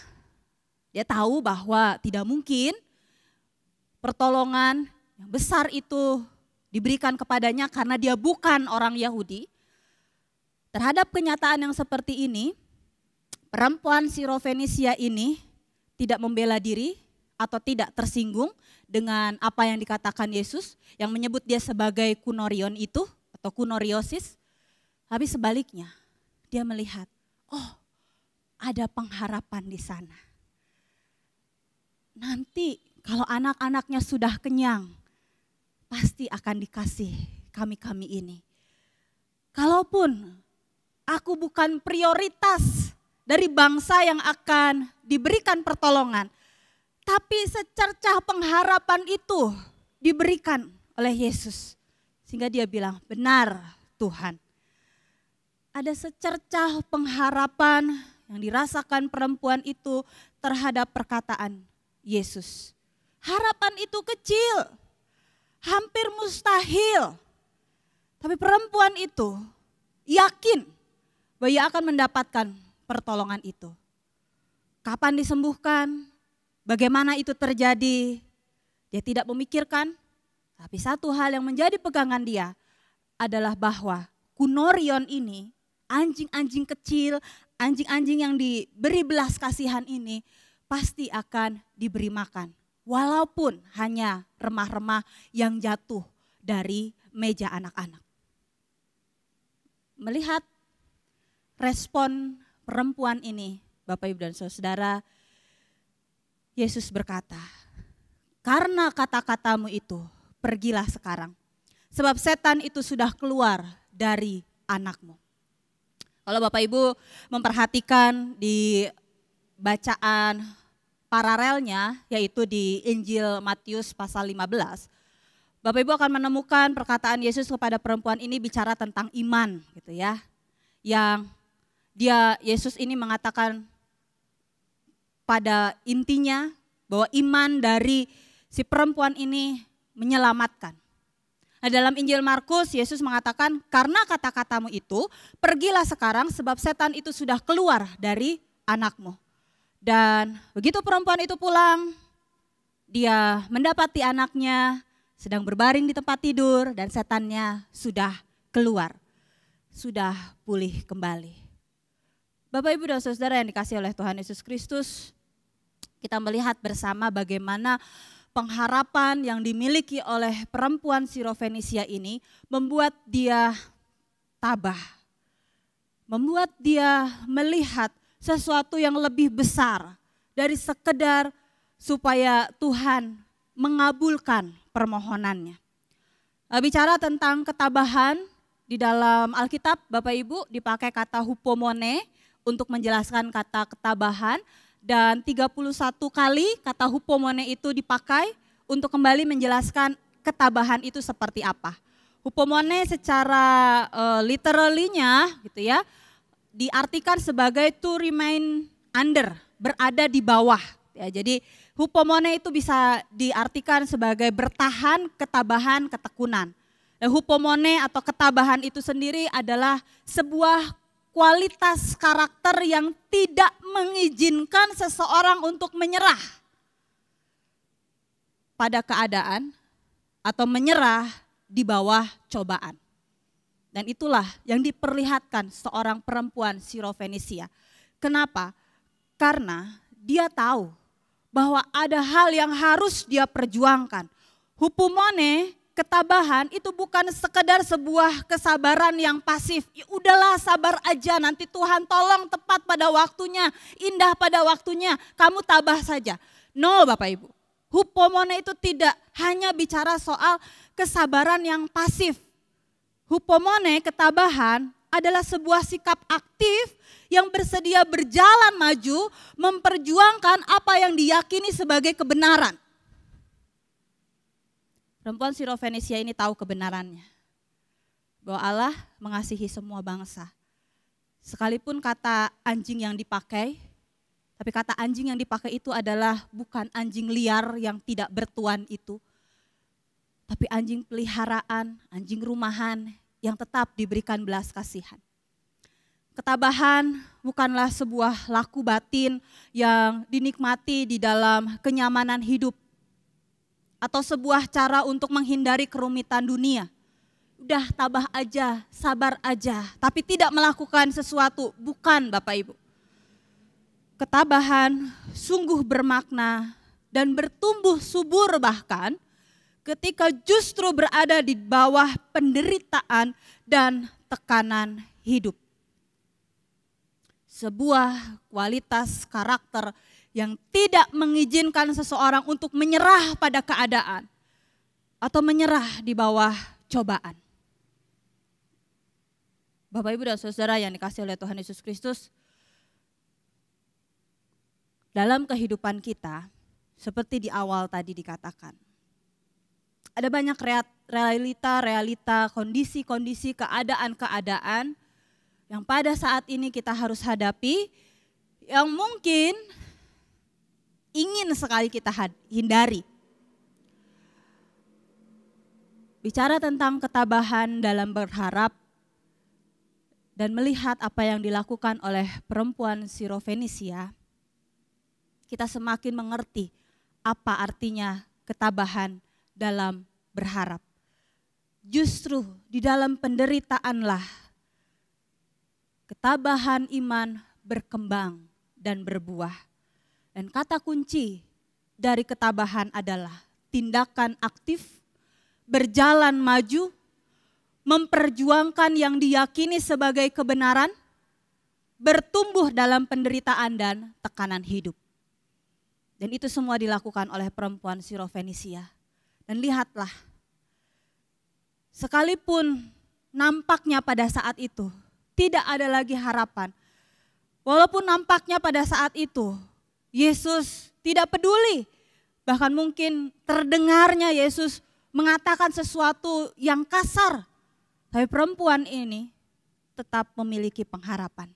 dia tahu bahwa tidak mungkin pertolongan yang besar itu diberikan kepadanya karena dia bukan orang Yahudi. Terhadap kenyataan yang seperti ini, perempuan Sirofenisia ini tidak membela diri atau tidak tersinggung dengan apa yang dikatakan Yesus yang menyebut dia sebagai kunorion itu atau kunoriosis. Tapi sebaliknya, dia melihat, oh ada pengharapan di sana. Nanti kalau anak-anaknya sudah kenyang, pasti akan dikasih kami-kami ini. Kalaupun aku bukan prioritas dari bangsa yang akan diberikan pertolongan, tapi secercah pengharapan itu diberikan oleh Yesus. Sehingga dia bilang, benar Tuhan. Ada secercah pengharapan yang dirasakan perempuan itu terhadap perkataan Yesus. Harapan itu kecil, hampir mustahil. Tapi perempuan itu yakin bahwa ia akan mendapatkan pertolongan itu. Kapan disembuhkan, bagaimana itu terjadi, dia tidak memikirkan. Tapi satu hal yang menjadi pegangan dia adalah bahwa kunorion ini, anjing-anjing kecil, anjing-anjing yang diberi belas kasihan ini pasti akan diberi makan. Walaupun hanya remah-remah yang jatuh dari meja anak-anak. Melihat respon perempuan ini, Bapak Ibu dan Saudara, Yesus berkata, karena kata-katamu itu, pergilah sekarang. Sebab setan itu sudah keluar dari anakmu. Kalau Bapak Ibu memperhatikan di bacaan paralelnya, yaitu di Injil Matius pasal 15, Bapak Ibu akan menemukan perkataan Yesus kepada perempuan ini bicara tentang iman, gitu ya. Yang Yesus ini mengatakan pada intinya bahwa iman dari si perempuan ini menyelamatkan. Nah, dalam Injil Markus, Yesus mengatakan, karena kata-katamu itu, pergilah sekarang sebab setan itu sudah keluar dari anakmu. Dan begitu perempuan itu pulang, dia mendapati anaknya sedang berbaring di tempat tidur dan setannya sudah keluar, sudah pulih kembali. Bapak Ibu dan Saudara yang dikasihi oleh Tuhan Yesus Kristus, kita melihat bersama bagaimana pengharapan yang dimiliki oleh perempuan Sirofenisia ini membuat dia tabah, membuat dia melihat sesuatu yang lebih besar dari sekedar supaya Tuhan mengabulkan permohonannya. Bicara tentang ketabahan, di dalam Alkitab Bapak Ibu dipakai kata hupomone untuk menjelaskan kata ketabahan. Dan 31 kali kata hupomone itu dipakai untuk kembali menjelaskan ketabahan itu seperti apa. Hupomone secara literally-nya gitu ya, diartikan sebagai to remain under, berada di bawah. Ya, jadi hupomone itu bisa diartikan sebagai bertahan, ketabahan, ketekunan. Dan hupomone atau ketabahan itu sendiri adalah sebuah kualitas karakter yang tidak mengizinkan seseorang untuk menyerah pada keadaan atau menyerah di bawah cobaan. Dan itulah yang diperlihatkan seorang perempuan Sirofenisia. Kenapa? Karena dia tahu bahwa ada hal yang harus dia perjuangkan. Hupomone, ketabahan itu bukan sekedar sebuah kesabaran yang pasif. Ya udahlah sabar aja, nanti Tuhan tolong tepat pada waktunya, indah pada waktunya, kamu tabah saja. No Bapak Ibu, hupomone itu tidak hanya bicara soal kesabaran yang pasif. Hupomone, ketabahan adalah sebuah sikap aktif yang bersedia berjalan maju, memperjuangkan apa yang diyakini sebagai kebenaran. Perempuan Sirofenisia ini tahu kebenarannya, bahwa Allah mengasihi semua bangsa. Sekalipun kata anjing yang dipakai, tapi kata anjing yang dipakai itu adalah bukan anjing liar yang tidak bertuan itu, tapi anjing peliharaan, anjing rumahan yang tetap diberikan belas kasihan. Ketabahan bukanlah sebuah laku batin yang dinikmati di dalam kenyamanan hidup atau sebuah cara untuk menghindari kerumitan dunia. Udah tabah aja, sabar aja, tapi tidak melakukan sesuatu. Bukan Bapak Ibu. Ketabahan sungguh bermakna dan bertumbuh subur bahkan ketika justru berada di bawah penderitaan dan tekanan hidup. Sebuah kualitas karakter yang tidak mengizinkan seseorang untuk menyerah pada keadaan atau menyerah di bawah cobaan. Bapak, Ibu, dan Saudara yang dikasihi oleh Tuhan Yesus Kristus, dalam kehidupan kita, seperti di awal tadi dikatakan, ada banyak realita, kondisi-kondisi, keadaan-keadaan yang pada saat ini kita harus hadapi, yang mungkin ingin sekali kita hindari. Bicara tentang ketabahan dalam berharap dan melihat apa yang dilakukan oleh perempuan Sirofenisia, kita semakin mengerti apa artinya ketabahan dalam berharap. Justru di dalam penderitaanlah ketabahan iman berkembang dan berbuah. Dan kata kunci dari ketabahan adalah tindakan aktif, berjalan maju, memperjuangkan yang diyakini sebagai kebenaran, bertumbuh dalam penderitaan dan tekanan hidup. Dan itu semua dilakukan oleh perempuan Sirofenisia. Dan lihatlah, sekalipun nampaknya pada saat itu tidak ada lagi harapan. Walaupun nampaknya pada saat itu Yesus tidak peduli. Bahkan mungkin terdengarnya Yesus mengatakan sesuatu yang kasar. Tapi perempuan ini tetap memiliki pengharapan.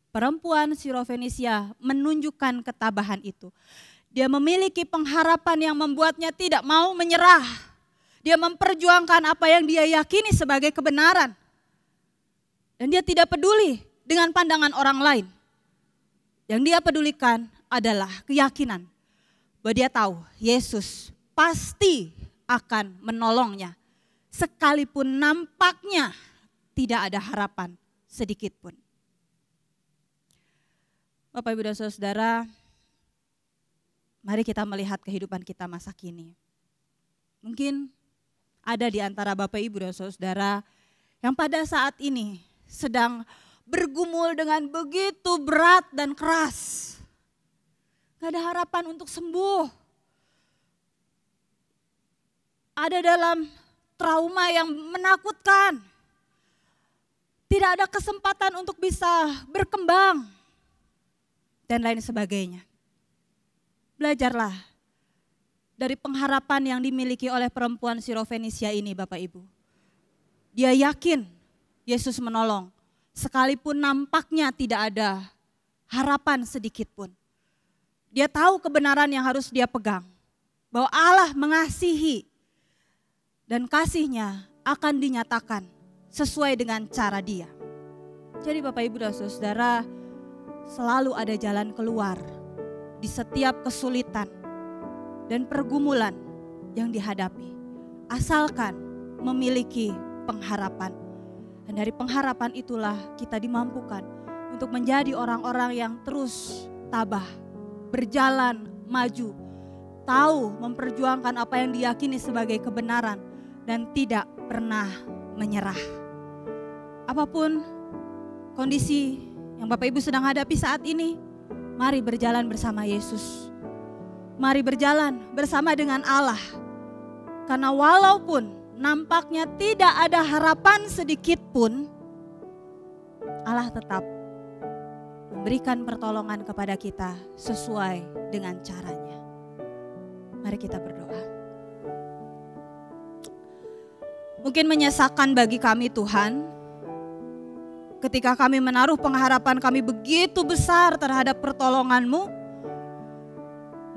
Perempuan Sirofenisia menunjukkan ketabahan itu. Dia memiliki pengharapan yang membuatnya tidak mau menyerah. Dia memperjuangkan apa yang dia yakini sebagai kebenaran. Dan dia tidak peduli dengan pandangan orang lain. Yang dia pedulikan adalah keyakinan bahwa dia tahu Yesus pasti akan menolongnya. Sekalipun nampaknya tidak ada harapan sedikit pun. Bapak, Ibu, dan Saudara, mari kita melihat kehidupan kita masa kini. Mungkin ada di antara Bapak, Ibu, dan Saudara yang pada saat ini sedang bergumul dengan begitu berat dan keras. Gak ada harapan untuk sembuh. Ada dalam trauma yang menakutkan. Tidak ada kesempatan untuk bisa berkembang. Dan lain sebagainya. Belajarlah dari pengharapan yang dimiliki oleh perempuan Sirofenisia ini, Bapak Ibu. Dia yakin Yesus menolong. Sekalipun nampaknya tidak ada harapan sedikit pun. Dia tahu kebenaran yang harus dia pegang. Bahwa Allah mengasihi dan kasihnya akan dinyatakan sesuai dengan cara dia. Jadi Bapak, Ibu, dan Saudara, selalu ada jalan keluar di setiap kesulitan dan pergumulan yang dihadapi. Asalkan memiliki pengharapan. Dan dari pengharapan itulah kita dimampukan untuk menjadi orang-orang yang terus tabah, berjalan maju, tahu memperjuangkan apa yang diyakini sebagai kebenaran dan tidak pernah menyerah. Apapun kondisi yang Bapak Ibu sedang hadapi saat ini, mari berjalan bersama Yesus. Mari berjalan bersama dengan Allah. Karena walaupun nampaknya tidak ada harapan sedikit pun, Allah tetap memberikan pertolongan kepada kita sesuai dengan caranya. Mari kita berdoa. Mungkin menyesakan bagi kami Tuhan, ketika kami menaruh pengharapan kami begitu besar terhadap pertolongan-Mu,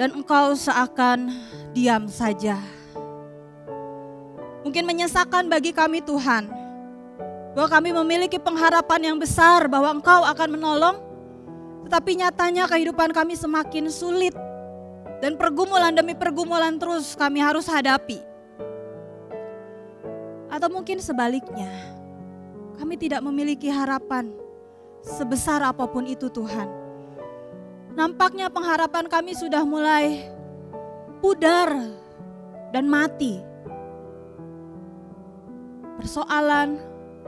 dan Engkau seakan diam saja. Mungkin menyesakan bagi kami Tuhan, bahwa kami memiliki pengharapan yang besar bahwa Engkau akan menolong, tetapi nyatanya kehidupan kami semakin sulit dan pergumulan demi pergumulan terus kami harus hadapi. Atau mungkin sebaliknya, kami tidak memiliki harapan sebesar apapun itu Tuhan. Nampaknya pengharapan kami sudah mulai pudar dan mati. Persoalan,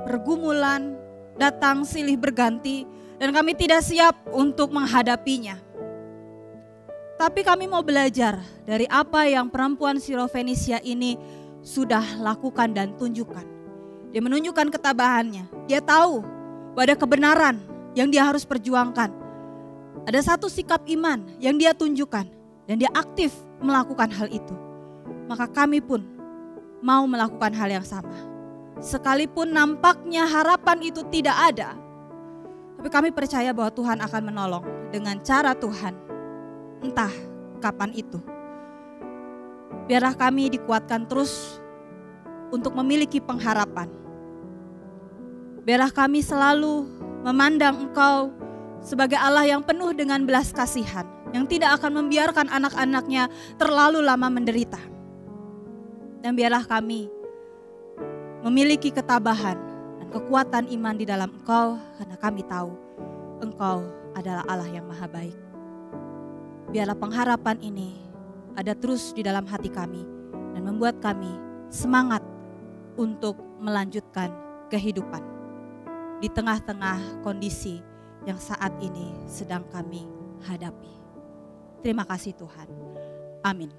pergumulan datang silih berganti dan kami tidak siap untuk menghadapinya. Tapi kami mau belajar dari apa yang perempuan Sirofenisia ini sudah lakukan dan tunjukkan. Dia menunjukkan ketabahannya. Dia tahu bahwa ada kebenaran yang dia harus perjuangkan. Ada satu sikap iman yang dia tunjukkan dan dia aktif melakukan hal itu. Maka kami pun mau melakukan hal yang sama. Sekalipun nampaknya harapan itu tidak ada, tapi kami percaya bahwa Tuhan akan menolong dengan cara Tuhan, entah kapan itu. Biarlah kami dikuatkan terus untuk memiliki pengharapan. Biarlah kami selalu memandang Engkau sebagai Allah yang penuh dengan belas kasihan, yang tidak akan membiarkan anak-anaknya terlalu lama menderita. Dan biarlah kami memiliki ketabahan dan kekuatan iman di dalam Engkau, karena kami tahu Engkau adalah Allah yang maha baik. Biarlah pengharapan ini ada terus di dalam hati kami dan membuat kami semangat untuk melanjutkan kehidupan di tengah-tengah kondisi yang saat ini sedang kami hadapi. Terima kasih Tuhan. Amin.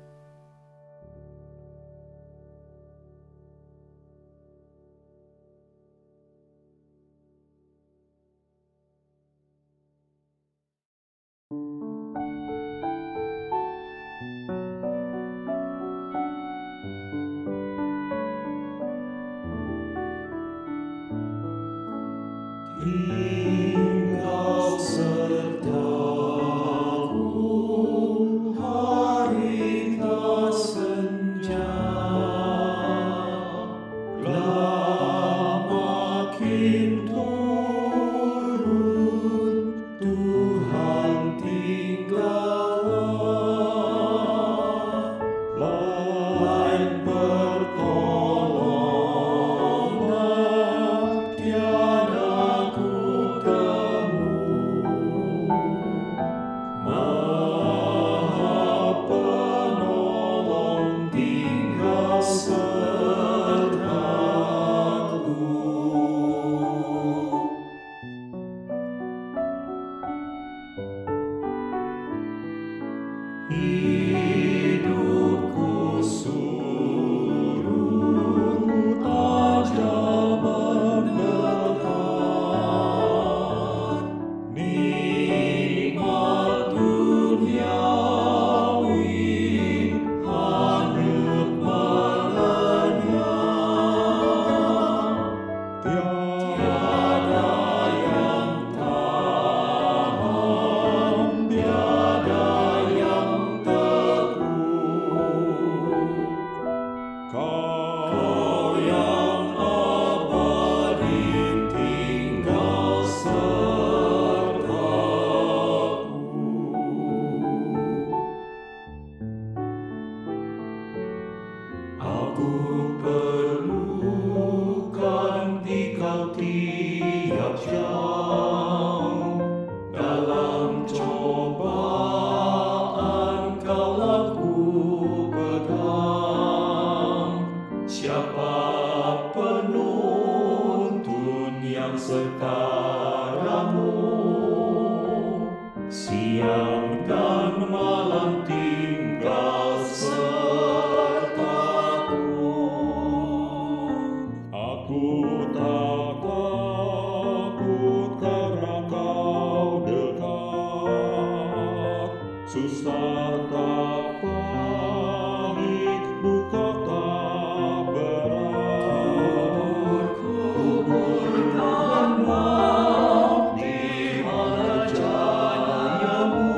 Tinggal sertaku hari tak senja, gelap makin turun, Tuhan tinggallah, lain pertolongan tiada ku temu. Maha penolong tinggal sertaku. Hidupku surut aja mendekat, nikmat duniawi hangat melenyap. Tiada yang tahan, tiada yang teguh. Kau yang abadi tinggal sertaku. Aku perlukan Dikau tiap jam, dalam cobaan Kaulah ku pegang. Siapa penuntun yang setaramu, siang dan malam tinggal sertaku. Aku tak takut karena Kau dekat, susah tak pahit, duka tak berat. Kuburkanlah di mana jayamu,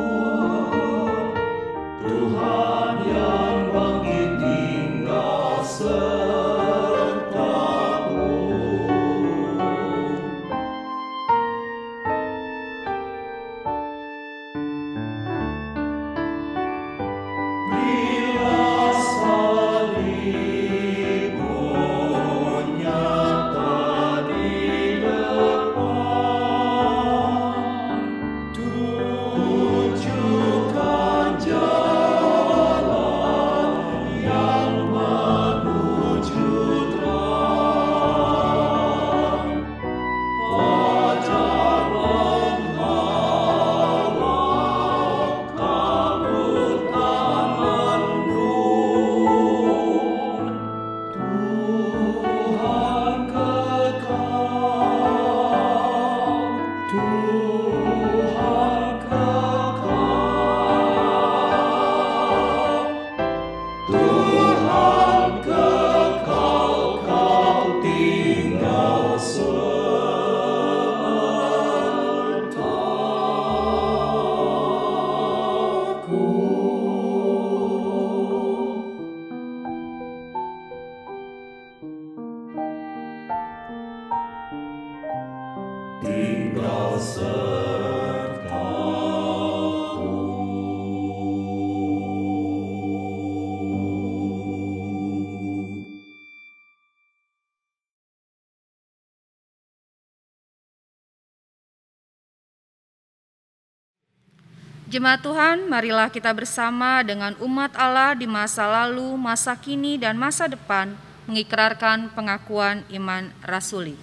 Jemaat Tuhan, marilah kita bersama dengan umat Allah di masa lalu, masa kini, dan masa depan mengikrarkan pengakuan iman rasuli.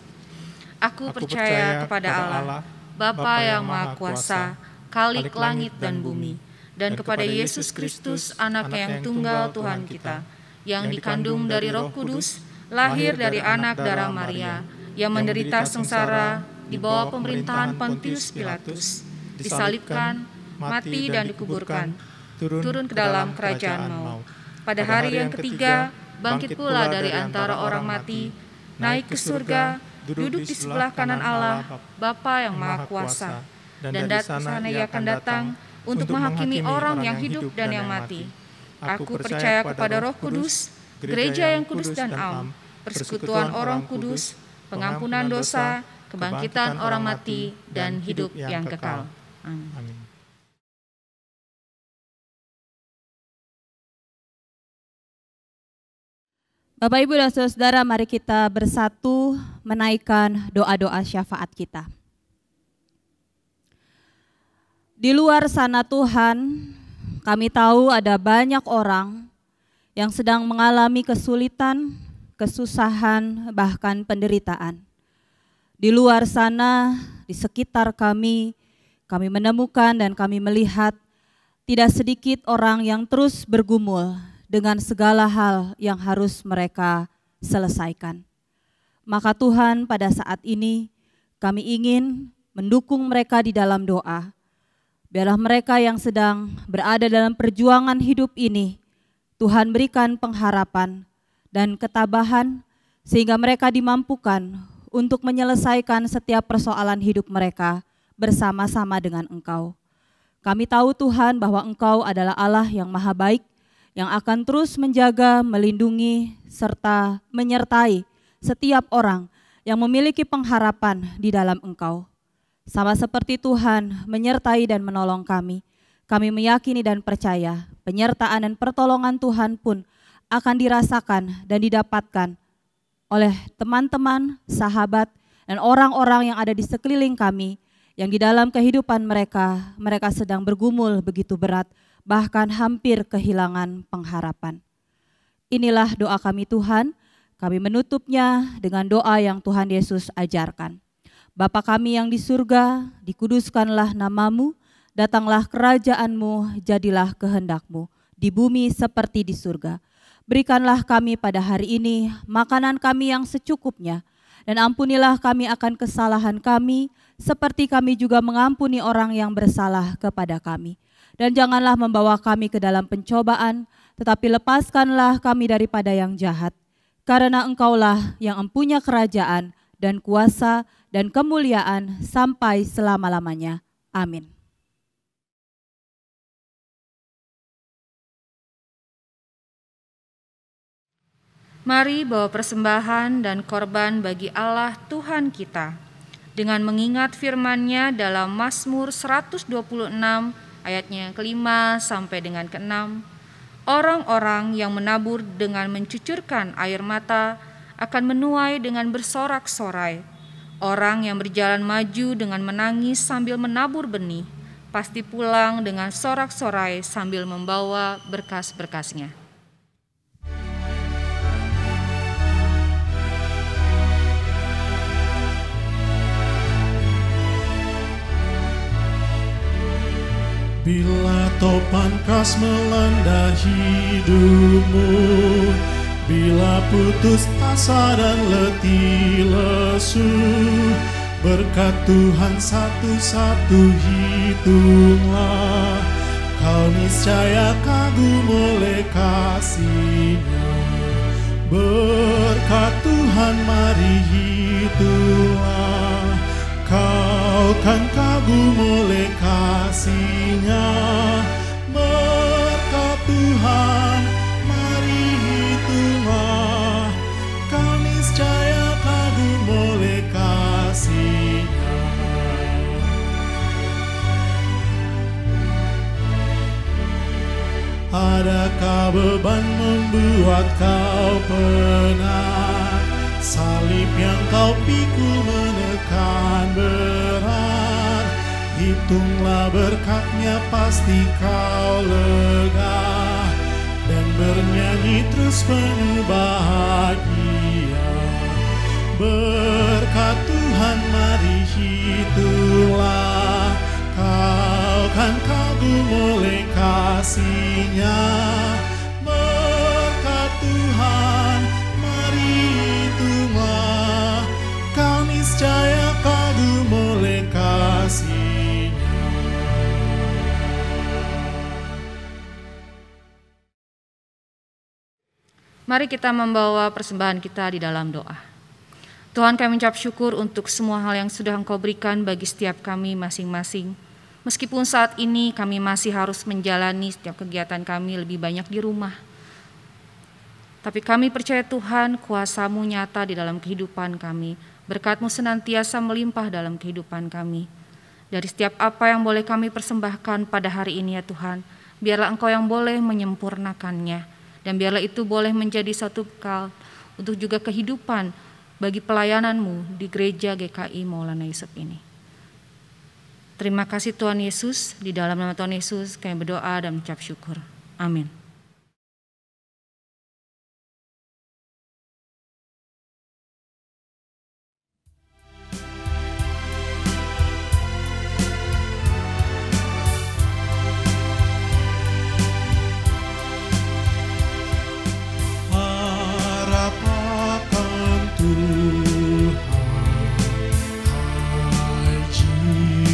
Aku percaya kepada Allah, Bapa yang Maha Kuasa, Khalik langit dan bumi, dan kepada Yesus Kristus, Anak yang tunggal Tuhan kita, yang dikandung dari Roh Kudus, lahir dari anak darah Maria, yang menderita sengsara di bawah pemerintahan Pontius Pilatus, disalibkan, mati dan dikuburkan, turun ke dalam kerajaan maut. Pada hari yang ketiga, bangkit pula dari antara orang mati, naik ke surga, duduk di sebelah kanan Allah, Bapa yang Maha Kuasa, dan dari sana Ia akan datang untuk menghakimi orang yang hidup dan yang mati. Aku percaya kepada Roh Kudus, gereja yang kudus dan am, persekutuan orang kudus, pengampunan dosa, kebangkitan orang mati, dan hidup yang kekal. Amin. Bapak, Ibu, dan Saudara, mari kita bersatu menaikkan doa-doa syafaat kita. Di luar sana Tuhan, kami tahu ada banyak orang yang sedang mengalami kesulitan, kesusahan, bahkan penderitaan. Di luar sana, di sekitar kami menemukan dan kami melihat tidak sedikit orang yang terus bergumul dengan segala hal yang harus mereka selesaikan. Maka Tuhan, pada saat ini kami ingin mendukung mereka di dalam doa. Biarlah mereka yang sedang berada dalam perjuangan hidup ini, Tuhan berikan pengharapan dan ketabahan sehingga mereka dimampukan untuk menyelesaikan setiap persoalan hidup mereka bersama-sama dengan Engkau. Kami tahu Tuhan bahwa Engkau adalah Allah yang maha baik, yang akan terus menjaga, melindungi, serta menyertai setiap orang yang memiliki pengharapan di dalam Engkau. Sama seperti Tuhan menyertai dan menolong kami meyakini dan percaya penyertaan dan pertolongan Tuhan pun akan dirasakan dan didapatkan oleh teman-teman, sahabat, dan orang-orang yang ada di sekeliling kami, yang di dalam kehidupan mereka sedang bergumul begitu berat, bahkan hampir kehilangan pengharapan. Inilah doa kami Tuhan, kami menutupnya dengan doa yang Tuhan Yesus ajarkan. Bapa kami yang di surga, dikuduskanlah namamu, datanglah kerajaan-Mu, jadilah kehendak-Mu, di bumi seperti di surga. Berikanlah kami pada hari ini makanan kami yang secukupnya, dan ampunilah kami akan kesalahan kami, seperti kami juga mengampuni orang yang bersalah kepada kami. Dan janganlah membawa kami ke dalam pencobaan, tetapi lepaskanlah kami daripada yang jahat. Karena Engkaulah yang empunya kerajaan dan kuasa dan kemuliaan sampai selama-lamanya. Amin. Mari bawa persembahan dan korban bagi Allah Tuhan kita, dengan mengingat firman-Nya dalam Mazmur 126 ayatnya yang ke-5 sampai dengan ke-6. Orang-orang yang menabur dengan mencucurkan air mata akan menuai dengan bersorak-sorai. Orang yang berjalan maju dengan menangis sambil menabur benih, pasti pulang dengan sorak-sorai sambil membawa berkas-berkasnya. Bila topan kas melanda hidupmu, bila putus asa dan letih lesu, berkat Tuhan satu-satu hitunglah, kau niscaya kagum oleh kasih-Nya. Berkat Tuhan mari hitunglah, kau kan kagum oleh kasih-Nya. Berkat Tuhan mari hitunglah, kau niscaya kagum oleh kasih-Nya. Adakah beban membuat kau penat? Salib yang kau pikul menekan berat. hitunglah berkatnya, pasti kau lega, dan bernyanyi terus penuh bahagia. Berkat Tuhan mari hitunglah, kau kan kagum oleh kasih-Nya. Berkat Tuhan mari hitunglah, kau niscaya kagum oleh kasih-Nya. Mari kita membawa persembahan kita di dalam doa. Tuhan, kami mengucap syukur untuk semua hal yang sudah Engkau berikan bagi setiap kami masing-masing. Meskipun saat ini kami masih harus menjalani setiap kegiatan kami lebih banyak di rumah. Tapi kami percaya Tuhan, kuasa-Mu nyata di dalam kehidupan kami. Berkat-Mu senantiasa melimpah dalam kehidupan kami. Dari setiap apa yang boleh kami persembahkan pada hari ini ya Tuhan, biarlah Engkau yang boleh menyempurnakannya. Dan biarlah itu boleh menjadi satu bekal untuk juga kehidupan bagi pelayanan-Mu di gereja GKI Maulana Yusuf ini. Terima kasih Tuhan Yesus, di dalam nama Tuhan Yesus kami berdoa dan mengucap syukur. Amin.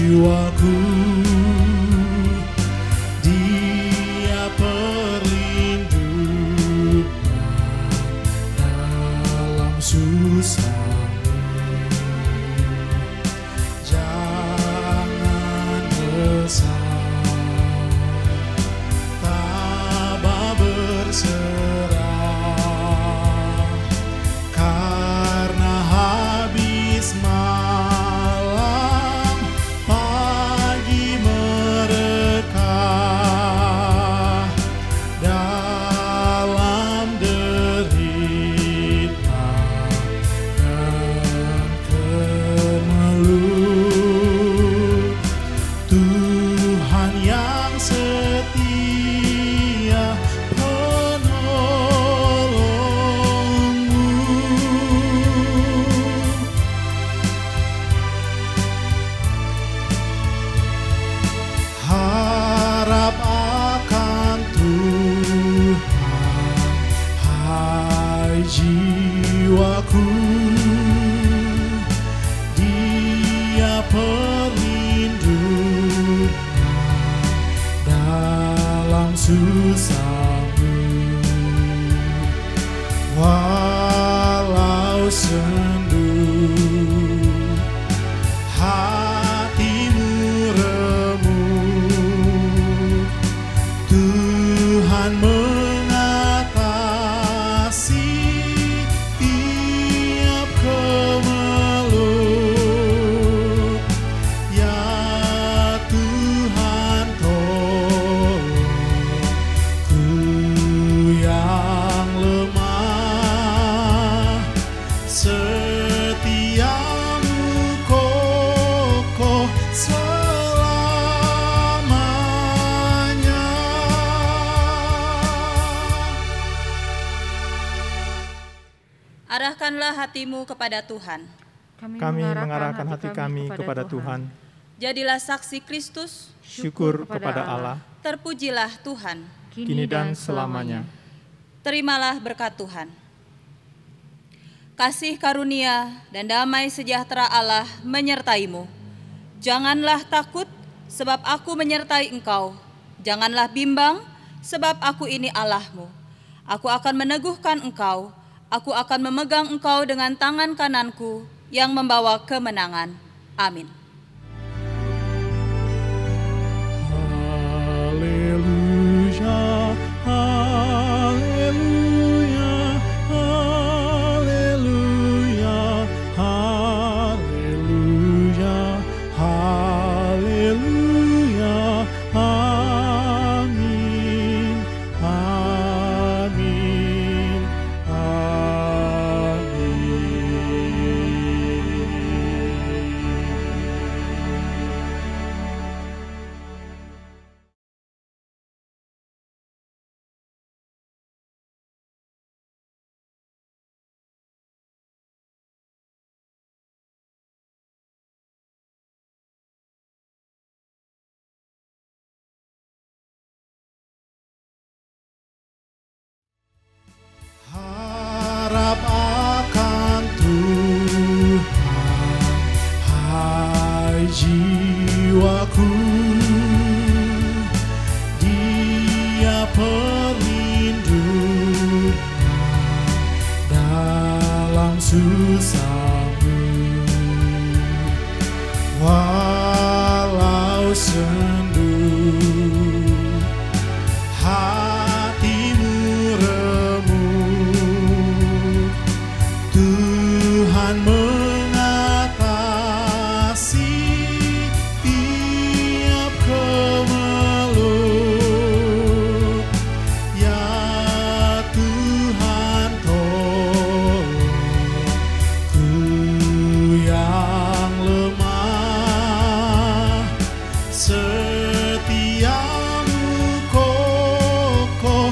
Jiwaku, Dia perlindungan dalam susahmu. Jangan resah, tabah berserah, karena habis jiwaku, Dia perlindungan dalam susahmu. Walau sendu hatimu remuk, Tuhan Arahkanlah hatimu kepada Tuhan. Kami mengarahkan hati kami kepada Tuhan. Jadilah saksi Kristus. Syukur kepada Allah. Terpujilah Tuhan. Kini dan selamanya. Terimalah berkat Tuhan. Kasih karunia dan damai sejahtera Allah menyertaimu. Janganlah takut, sebab aku menyertai engkau. Janganlah bimbang, sebab aku ini Allahmu. Aku akan meneguhkan engkau. Aku akan memegang engkau dengan tangan kananku yang membawa kemenangan. Amin. Haleluya, haleluya, haleluya, haleluya, haleluya, amin, amin, amin. susahmu, walau sendu hatimu remuk, Tuhan mengatasi tiap kemelut. Ya Tuhan tolong ku yang lemah, setiamu kokoh.